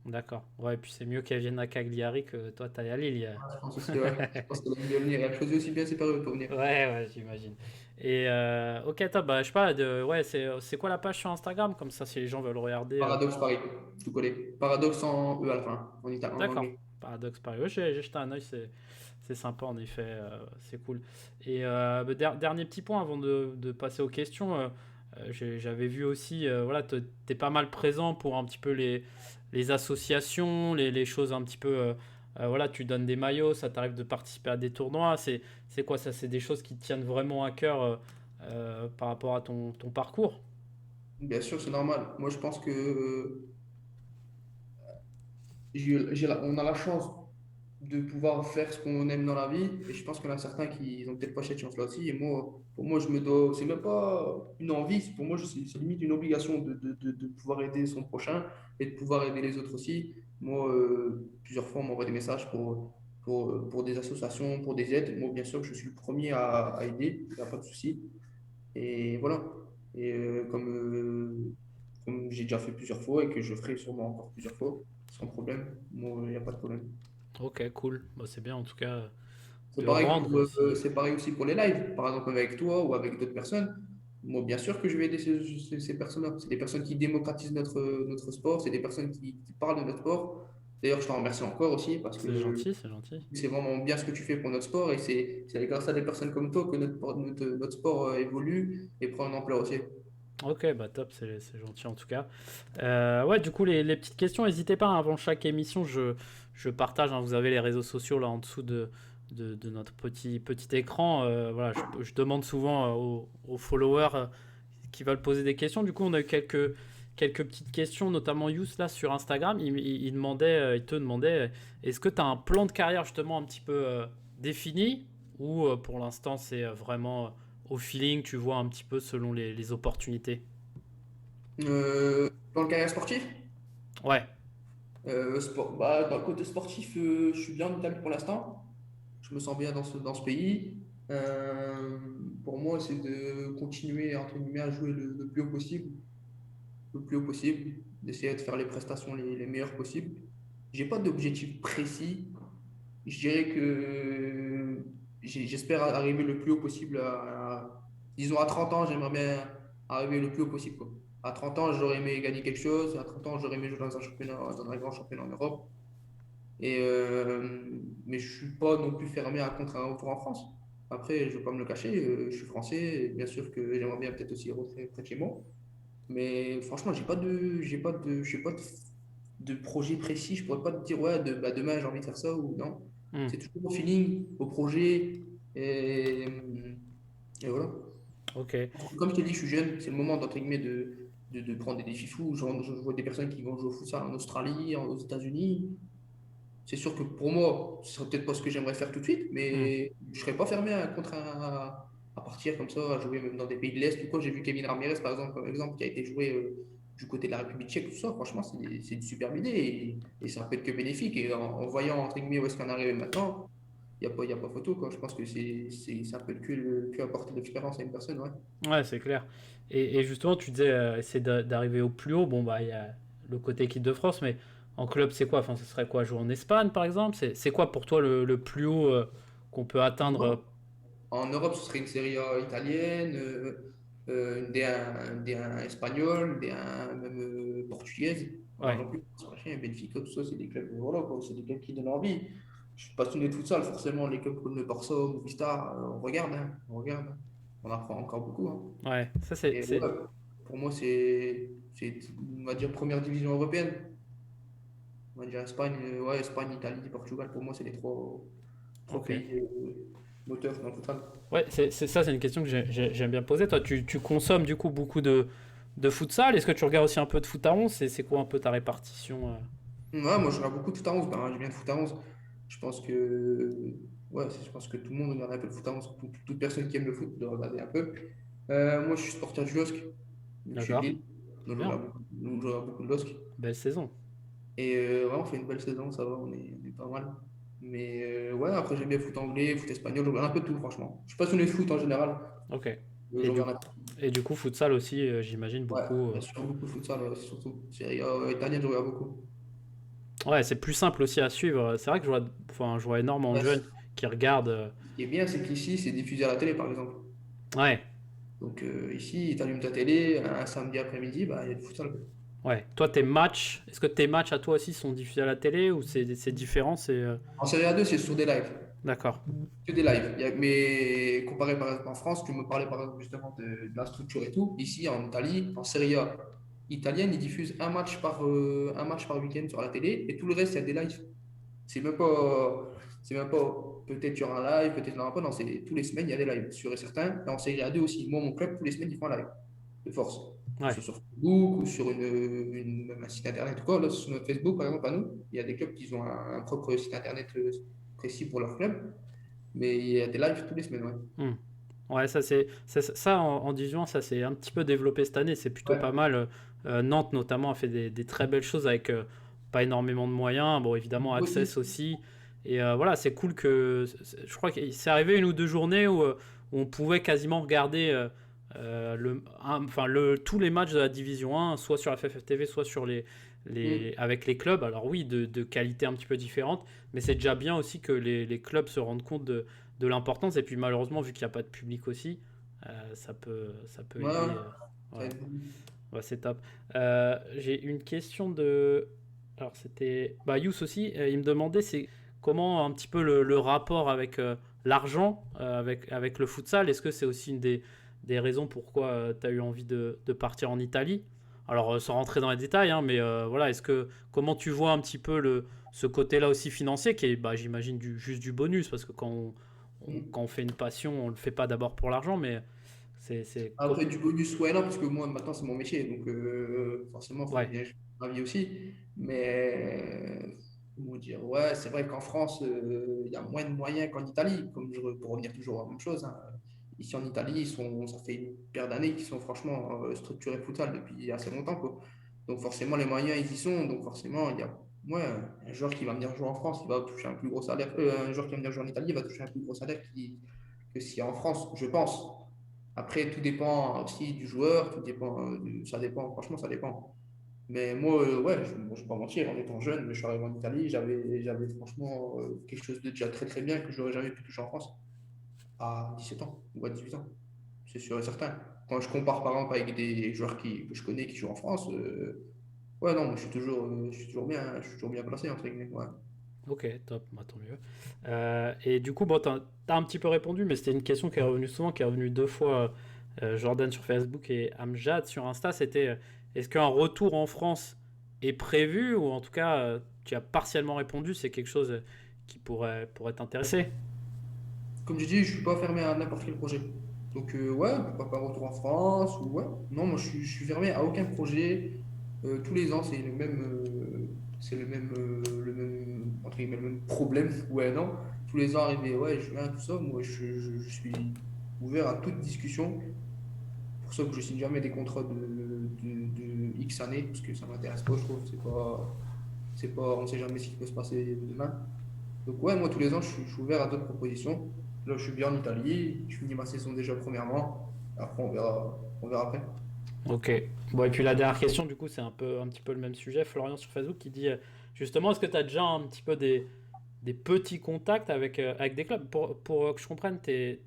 Speaker 1: d'accord. Ouais, et puis c'est mieux qu'elle vienne à Cagliari que toi t'ailles à Lille.
Speaker 2: Je pense aussi, ouais. Je pense qu'elle aime bien venir. Et elle choisit aussi bien ses périodes pour venir.
Speaker 1: Ouais, ouais, j'imagine. Et ok, top. Bah, je sais pas, ouais, c'est quoi la page sur Instagram? Comme ça, si les gens veulent regarder.
Speaker 2: Paradoxe Paris, tout collé. Paradoxe en E à la fin, en
Speaker 1: D'accord.
Speaker 2: anglais.
Speaker 1: Paradoxe Paris. Ouais, j'ai jeté un œil, c'est sympa en effet, c'est cool. Et dernier petit point avant de passer aux questions, j'avais vu aussi, voilà, t'es pas mal présent pour un petit peu les associations, les choses un petit peu, voilà, tu donnes des maillots, ça t'arrive de participer à des tournois, c'est quoi ça? C'est des choses qui te tiennent vraiment à cœur par rapport à ton parcours?
Speaker 2: Bien sûr, c'est normal. Moi, je pense que on a la chance de pouvoir faire ce qu'on aime dans la vie. Et je pense qu'il y en a certains qui n'ont peut-être pas cette chance-là aussi. Et moi, pour moi, je me dois, c'est même pas une envie, pour moi, c'est limite une obligation de pouvoir aider son prochain et de pouvoir aider les autres aussi. Moi, plusieurs fois, on m'envoie des messages pour des associations, pour des aides. Moi, bien sûr, je suis le premier à aider, il n'y a pas de souci. Et voilà. Et comme j'ai déjà fait plusieurs fois et que je ferai sûrement encore plusieurs fois, sans problème, moi, il n'y a pas de problème.
Speaker 1: Ok, cool. Bah, c'est bien en tout cas
Speaker 2: C'est
Speaker 1: de
Speaker 2: pareil
Speaker 1: rendre si.
Speaker 2: c'est pareil aussi pour les lives, par exemple avec toi ou avec d'autres personnes. Moi, bien sûr que je vais aider ces personnes-là. C'est des personnes qui démocratisent notre sport, c'est des personnes qui parlent de notre sport. D'ailleurs, je t'en remercie encore aussi parce
Speaker 1: C'est
Speaker 2: que
Speaker 1: gentil, c'est gentil.
Speaker 2: c'est vraiment bien ce que tu fais pour notre sport et c'est grâce à des personnes comme toi que notre sport évolue et prend une ampleur aussi.
Speaker 1: Ok, bah top, c'est gentil en tout cas. Ouais, du coup, les petites questions, n'hésitez pas, hein, avant chaque émission, je partage, hein, vous avez les réseaux sociaux là en dessous de notre petit écran. Voilà, je demande souvent aux followers qui veulent poser des questions. Du coup, on a eu quelques petites questions, notamment Yous là sur Instagram. Il te demandait, est-ce que tu as un plan de carrière justement un petit peu défini ou pour l'instant c'est vraiment au feeling, tu vois un petit peu selon les opportunités?
Speaker 2: Dans le carrière sportif,
Speaker 1: Ouais,
Speaker 2: bah, dans le côté sportif, je suis bien en Italie pour l'instant. Je me sens bien dans ce pays. Euh, pour moi, c'est de continuer entre guillemets, à jouer le plus haut possible, d'essayer de faire les prestations les meilleures possibles. J'ai pas d'objectif précis. Je dirais que j'espère arriver le plus haut possible disons à 30 ans, j'aimerais bien arriver le plus haut possible, quoi. À 30 ans, j'aurais aimé gagner quelque chose. À 30 ans, j'aurais aimé jouer dans un championnat, dans un grand championnat en Europe. Mais je suis pas non plus fermé à contre un retour en France. Après, je ne vais pas me le cacher, je suis français. Et bien sûr que j'aimerais bien peut-être aussi rentrer près de chez moi. Mais franchement, j'ai pas de projet précis. Je pourrais pas te dire, ouais, bah, demain j'ai envie de faire ça ou non.
Speaker 1: hmm,
Speaker 2: C'est toujours au feeling, au projet. Et, et voilà.
Speaker 1: ok.
Speaker 2: Comme je te dis, je suis jeune. C'est le moment, entre guillemets, de prendre des défis fous. Genre, je vois des personnes qui vont jouer au futsal en Australie, aux États-Unis. C'est sûr que pour moi, ce serait peut-être pas ce que j'aimerais faire tout de suite,
Speaker 1: Hmm.
Speaker 2: mais je serais pas fermé à partir comme ça, à jouer même dans des pays de l'Est ou quoi. J'ai vu Kevin Ramirez, par exemple, comme exemple, qui a été joué du côté de la République tchèque, tout ça. Franchement, c'est une superbe idée et ça peut être que bénéfique. Et en voyant, entre guillemets, où est-ce qu'on est arrivé maintenant, il y a pas photo, quoi. Je pense que ça peut que apporter de l'expérience à une personne, ouais.
Speaker 1: Ouais, c'est clair. Et justement, tu disais essayer d'arriver au plus haut. Bon, bah, il y a le côté équipe de France, mais en club, c'est quoi? Enfin, ce serait quoi? Jouer en Espagne, par exemple? C'est quoi pour toi le plus haut qu'on peut atteindre?
Speaker 2: En Europe, ce serait une série A italienne. une D1, D1 espagnole, D1 même portugaise. Voilà,
Speaker 1: Ouais,
Speaker 2: non plus, c'est pas chien, Benfica, tout ça, c'est des clubs, voilà, quoi, c'est des clubs qui donnent envie. Je suis passionné de futsal, forcément, les clubs comme le Barça, Movistar, on regarde, hein, on regarde, hein. On apprend encore beaucoup, hein.
Speaker 1: ouais, ça
Speaker 2: Et ouais, pour moi, on va dire, première division européenne. On va dire Espagne, ouais, Espagne, Italie, Portugal, pour moi, c'est les trois
Speaker 1: ok.
Speaker 2: pays moteurs dans le futsal.
Speaker 1: Ouais, ça, c'est une question que j'aime bien poser. Toi, tu consommes du coup beaucoup de futsal. Est-ce que tu regardes aussi un peu de foot à 11? C'est quoi un peu ta répartition
Speaker 2: Ouais, moi, je regarde beaucoup de foot à 11. Ben, je viens de foot à 11. Je pense que, ouais, je pense que tout le monde regarde un peu le foot à 11. Toute personne qui aime le foot doit regarder un peu. Moi, je suis supporter du LOSC. Donc, je suis de
Speaker 1: D'accord.
Speaker 2: Lille.
Speaker 1: Bien.
Speaker 2: Donc, je regarde beaucoup de LOSC.
Speaker 1: Belle saison.
Speaker 2: Et ouais, on fait une belle saison, ça va, on est pas mal. Mais ouais, après, j'aime bien le foot anglais, foot espagnol. Je regarde un peu de tout, franchement. Je suis passionné de foot en général.
Speaker 1: Ok.
Speaker 2: Je
Speaker 1: Et du,
Speaker 2: regarde un peu.
Speaker 1: et du coup, futsal aussi, j'imagine
Speaker 2: Ouais,
Speaker 1: beaucoup.
Speaker 2: bien sûr, beaucoup de futsal, surtout. Serie A italienne, je regarde beaucoup.
Speaker 1: Ouais, c'est plus simple aussi à suivre. C'est vrai que je vois énormément de
Speaker 2: Ouais,
Speaker 1: jeunes qui regardent.
Speaker 2: ce qui est bien, c'est qu'ici, c'est diffusé à la télé, par exemple.
Speaker 1: Ouais,
Speaker 2: Donc ici, tu allumes ta télé, un samedi après-midi, bah, il y a du futsal.
Speaker 1: ouais. Toi, est-ce que tes matchs à toi aussi sont diffusés à la télé ou c'est différent?
Speaker 2: En Série A2, c'est sur des lives.
Speaker 1: D'accord.
Speaker 2: Que des lives. Mais comparé par exemple en France, tu me parlais par exemple justement de la structure et tout. Ici, en Italie, en Serie A italienne, ils diffusent un match par week-end sur la télé et tout le reste, il y a des lives. C'est même pas peut-être il y aura un live, peut-être il n'y en aura pas. Non, c'est tous les semaines, il y a des lives, sûr et certain. Et en Serie A2 aussi. Moi, mon club, tous les semaines, ils font un live de force. Que ce
Speaker 1: Ouais.
Speaker 2: soit sur Facebook ou sur même un site internet ou quoi. Là, sur notre Facebook, par exemple, à nous, il y a des clubs qui ont un propre site internet précis pour leur club. Mais il y a des lives tous les semaines, ouais.
Speaker 1: Hmm. Ouais, ça en division, ça s'est un petit peu développé cette année. C'est plutôt pas
Speaker 2: Ouais.
Speaker 1: mal. Nantes notamment a fait des très belles choses avec pas énormément de moyens. Bon, évidemment,
Speaker 2: Aussi.
Speaker 1: Access aussi. Et voilà, c'est cool que. Je crois qu'il s'est arrivé une ou deux journées où on pouvait quasiment regarder tous les matchs de la Division 1, soit sur FFTV, soit sur
Speaker 2: Mm.
Speaker 1: avec les clubs. Alors oui, de qualité un petit peu différente, mais c'est déjà bien aussi que les clubs se rendent compte de l'importance. Et puis malheureusement, vu qu'il n'y a pas de public aussi, ça peut
Speaker 2: Ouais, ouais,
Speaker 1: aider.
Speaker 2: ça
Speaker 1: Ouais,
Speaker 2: aide beaucoup.
Speaker 1: ouais, c'est top. J'ai une question Alors c'était... Bah, Yous aussi, il me demandait c'est comment un petit peu le rapport avec l'argent, avec le futsal. Est-ce que c'est aussi une des raisons pourquoi tu as eu envie de partir en Italie? Alors sans rentrer dans les détails, hein, mais voilà, comment tu vois un petit peu ce côté-là aussi financier qui est, bah, j'imagine, juste du bonus, parce que
Speaker 2: Mm.
Speaker 1: quand on fait une passion, on le fait pas d'abord pour l'argent, mais c'est
Speaker 2: Après, du bonus, ouais, non, parce que moi, maintenant, c'est mon métier. Donc, forcément, il faut
Speaker 1: ouais,
Speaker 2: bien gagner ma vie aussi. Mais, comment dire, ouais, c'est vrai qu'en France, il y a moins de moyens qu'en Italie. Pour revenir toujours à la même chose, hein. Ici, en Italie, ça fait une paire d'années qu'ils sont franchement structurés futsal depuis assez longtemps, quoi. Donc, forcément, les moyens, ils y sont. Donc, forcément, il y a, ouais, un joueur qui va venir jouer en France, il va toucher un plus gros salaire. Un joueur qui va venir jouer en Italie, il va toucher un plus gros salaire que si en France, je pense. Après, tout dépend aussi du joueur, ça dépend, franchement, ça dépend. Mais moi, ouais, je ne vais pas mentir, en étant jeune, je suis arrivé en Italie, j'avais franchement quelque chose de déjà très très bien que j'aurais jamais pu toucher en France à 17 ans ou à 18 ans, c'est sûr et certain. Quand je compare par exemple avec des joueurs que je connais qui jouent en France, ouais, non, moi, je suis toujours bien placé, entre guillemets. Ouais.
Speaker 1: ok, top, bah, tant mieux. Et du coup, bon, t'as un petit peu répondu, mais c'était une question qui est revenue souvent, qui est revenue deux fois, Jordan sur Facebook et Amjad sur Insta, c'était est-ce qu'un retour en France est prévu, ou en tout cas, tu as partiellement répondu, c'est quelque chose qui pourrait t'intéresser?
Speaker 2: Comme je dis, je suis pas fermé à n'importe quel projet. Donc, ouais, pourquoi pas retour en France ou ouais. Non, moi, je suis fermé à aucun projet. Tous les ans, le même, entre guillemets, le même problème. Ouais, non. Tous les ans, arrivé, ouais, je viens, tout ça. Moi, je suis ouvert à toute discussion. Pour ça que je signe jamais des contrats de X années, parce que ça m'intéresse pas, je trouve. On sait jamais ce qui peut se passer demain. Donc ouais, moi tous les ans, je suis ouvert à d'autres propositions. Là, je suis bien en Italie, je finis ma saison déjà premièrement. Après, on verra après.
Speaker 1: Ok. Bon, et puis la dernière question, du coup, c'est un petit peu le même sujet. Florian sur Facebook qui dit justement, est-ce que tu as déjà un petit peu des petits contacts avec des clubs. Pour que je comprenne,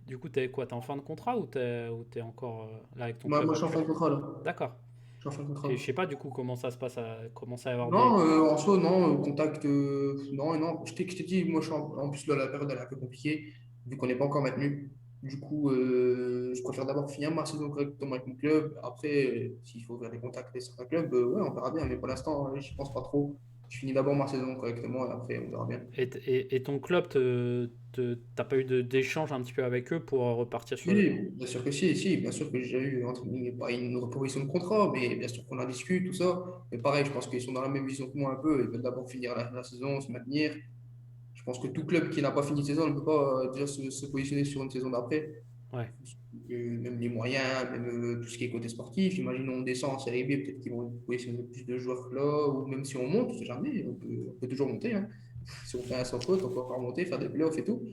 Speaker 1: du coup, t'es quoi? T'es en fin de contrat ou t'es encore là avec ton club
Speaker 2: Moi, je suis en fin
Speaker 1: actuel?
Speaker 2: de contrat là.
Speaker 1: D'accord.
Speaker 2: Je suis en fin de
Speaker 1: Et
Speaker 2: contrat.
Speaker 1: je sais pas du coup comment ça se passe, commence à y avoir des...
Speaker 2: Non, en soi, non, contact, non, non. Je t'ai dit, moi, je suis en plus, là, la période, elle est un peu compliquée, vu qu'on n'est pas encore maintenu. Du coup, je préfère d'abord finir ma saison correctement avec mon club. Après, s'il faut faire des contacts avec certains clubs, ouais, on verra bien. Mais pour l'instant, je pense pas trop. Je finis d'abord ma saison correctement et après, on verra bien.
Speaker 1: Et ton club, t'as pas eu d'échange un petit peu avec eux pour repartir sur le...
Speaker 2: Si, bien sûr que si, si, bien sûr que j'ai eu entre guillemets, pas une proposition de contrat, mais bien sûr qu'on en discute, tout ça. Mais pareil, je pense qu'ils sont dans la même vision que moi un peu. Ils veulent d'abord finir la saison, se maintenir. Je pense que tout club qui n'a pas fini de saison ne peut pas déjà se positionner sur une saison d'après.
Speaker 1: Ouais.
Speaker 2: Même les moyens, même tout ce qui est côté sportif. Imaginons on descend en série B, peut-être qu'ils vont positionner plus de joueurs que là, ou même si on monte, on sait jamais, on peut toujours monter, hein. Si on fait un sans faute, on peut encore monter, faire des playoffs et tout.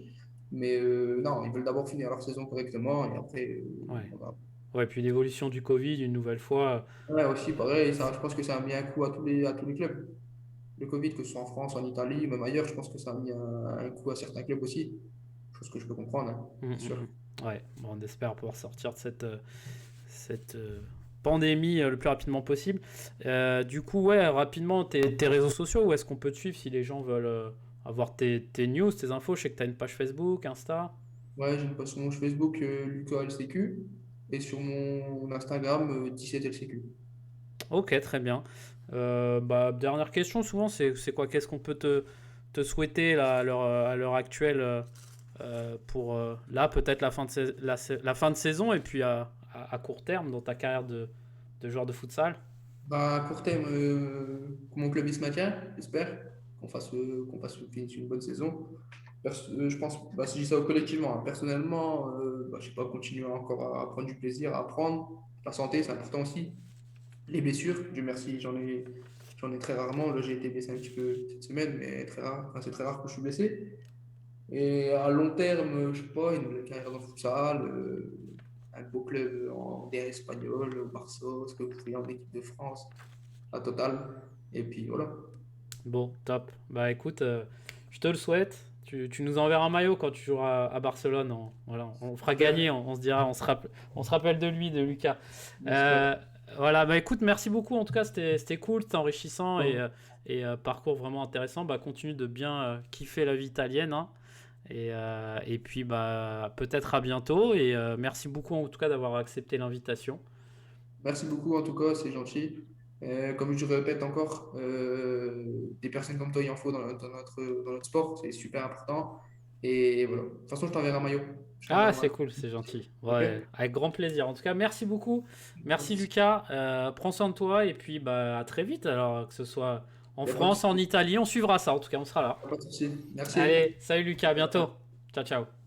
Speaker 2: Mais non, ils veulent d'abord finir leur saison correctement et après,
Speaker 1: Ouais.
Speaker 2: on va.
Speaker 1: Ouais, puis l'évolution du Covid, une nouvelle fois.
Speaker 2: Ouais, aussi, pareil, ça, je pense que ça a mis un coup à tous les clubs. Le Covid, que ce soit en France, en Italie, même ailleurs, je pense que ça a mis un coup à certains clubs aussi. Chose que je peux comprendre, hein,
Speaker 1: Hum,
Speaker 2: bien
Speaker 1: hum,
Speaker 2: sûr.
Speaker 1: Ouais, bon, on espère pouvoir sortir de cette pandémie le plus rapidement possible. Du coup, ouais, rapidement, tes réseaux sociaux, où est-ce qu'on peut te suivre si les gens veulent avoir tes news, tes infos? Je sais que tu as une page Facebook, Insta.
Speaker 2: Ouais, j'ai une page sur mon Facebook, Lucas LCQ, et sur mon Instagram, 17LCQ.
Speaker 1: Ok, très bien. Bah, dernière question, souvent, c'est quoi? Qu'est-ce qu'on peut te souhaiter là, à l'heure actuelle pour là, peut-être la fin de saison et puis à court terme dans ta carrière de joueur de futsal?
Speaker 2: Bah, à court terme, que mon club il se maintient, j'espère, qu'on fasse une bonne saison. Je pense, bah, si je dis ça collectivement, hein, personnellement, bah, je sais pas, continuer encore à prendre du plaisir, à apprendre. La santé, c'est important aussi. Les blessures, Dieu merci, j'en ai très rarement. Là, j'ai été blessé un petit peu cette semaine, mais très rare. Enfin, c'est très rare que je suis blessé. Et à long terme, je sais pas, une nouvelle carrière dans le futsal, un beau club en DR espagnol, au Barça, ce que vous voulez en équipe de France, la totale. Et puis voilà.
Speaker 1: Bon, top. Bah écoute, je te le souhaite. Tu nous enverras un maillot quand tu joueras à Barcelone. Voilà, on fera gagner,
Speaker 2: J'espère.
Speaker 1: on se dira, on se rappelle de lui, de Lucas.
Speaker 2: J'espère.
Speaker 1: Euh, voilà, bah écoute, merci beaucoup. En tout cas, c'était cool, c'était enrichissant
Speaker 2: Bon.
Speaker 1: et parcours vraiment intéressant. Bah continue de bien kiffer la vie italienne, hein. Et puis bah peut-être à bientôt. Et merci beaucoup en tout cas d'avoir accepté l'invitation.
Speaker 2: Merci beaucoup en tout cas, c'est gentil. Comme je le répète encore, des personnes comme toi, il en faut dans notre sport, c'est super important. Et voilà. De toute façon, je t'enverrai un maillot. Je t'enverrai
Speaker 1: Ah,
Speaker 2: un
Speaker 1: c'est
Speaker 2: maillot.
Speaker 1: cool, c'est gentil.
Speaker 2: Ok?
Speaker 1: Ouais, avec grand plaisir. En tout cas, merci beaucoup.
Speaker 2: Pas de
Speaker 1: Merci
Speaker 2: souci.
Speaker 1: Lucas. Prends soin de toi et puis bah, à très vite. Alors, que ce soit en
Speaker 2: Y a pas de
Speaker 1: France, en
Speaker 2: souci.
Speaker 1: Italie, on suivra ça. En tout cas, on sera là.
Speaker 2: Y a pas de souci. Merci.
Speaker 1: Allez, salut Lucas, à bientôt. Ciao, ciao.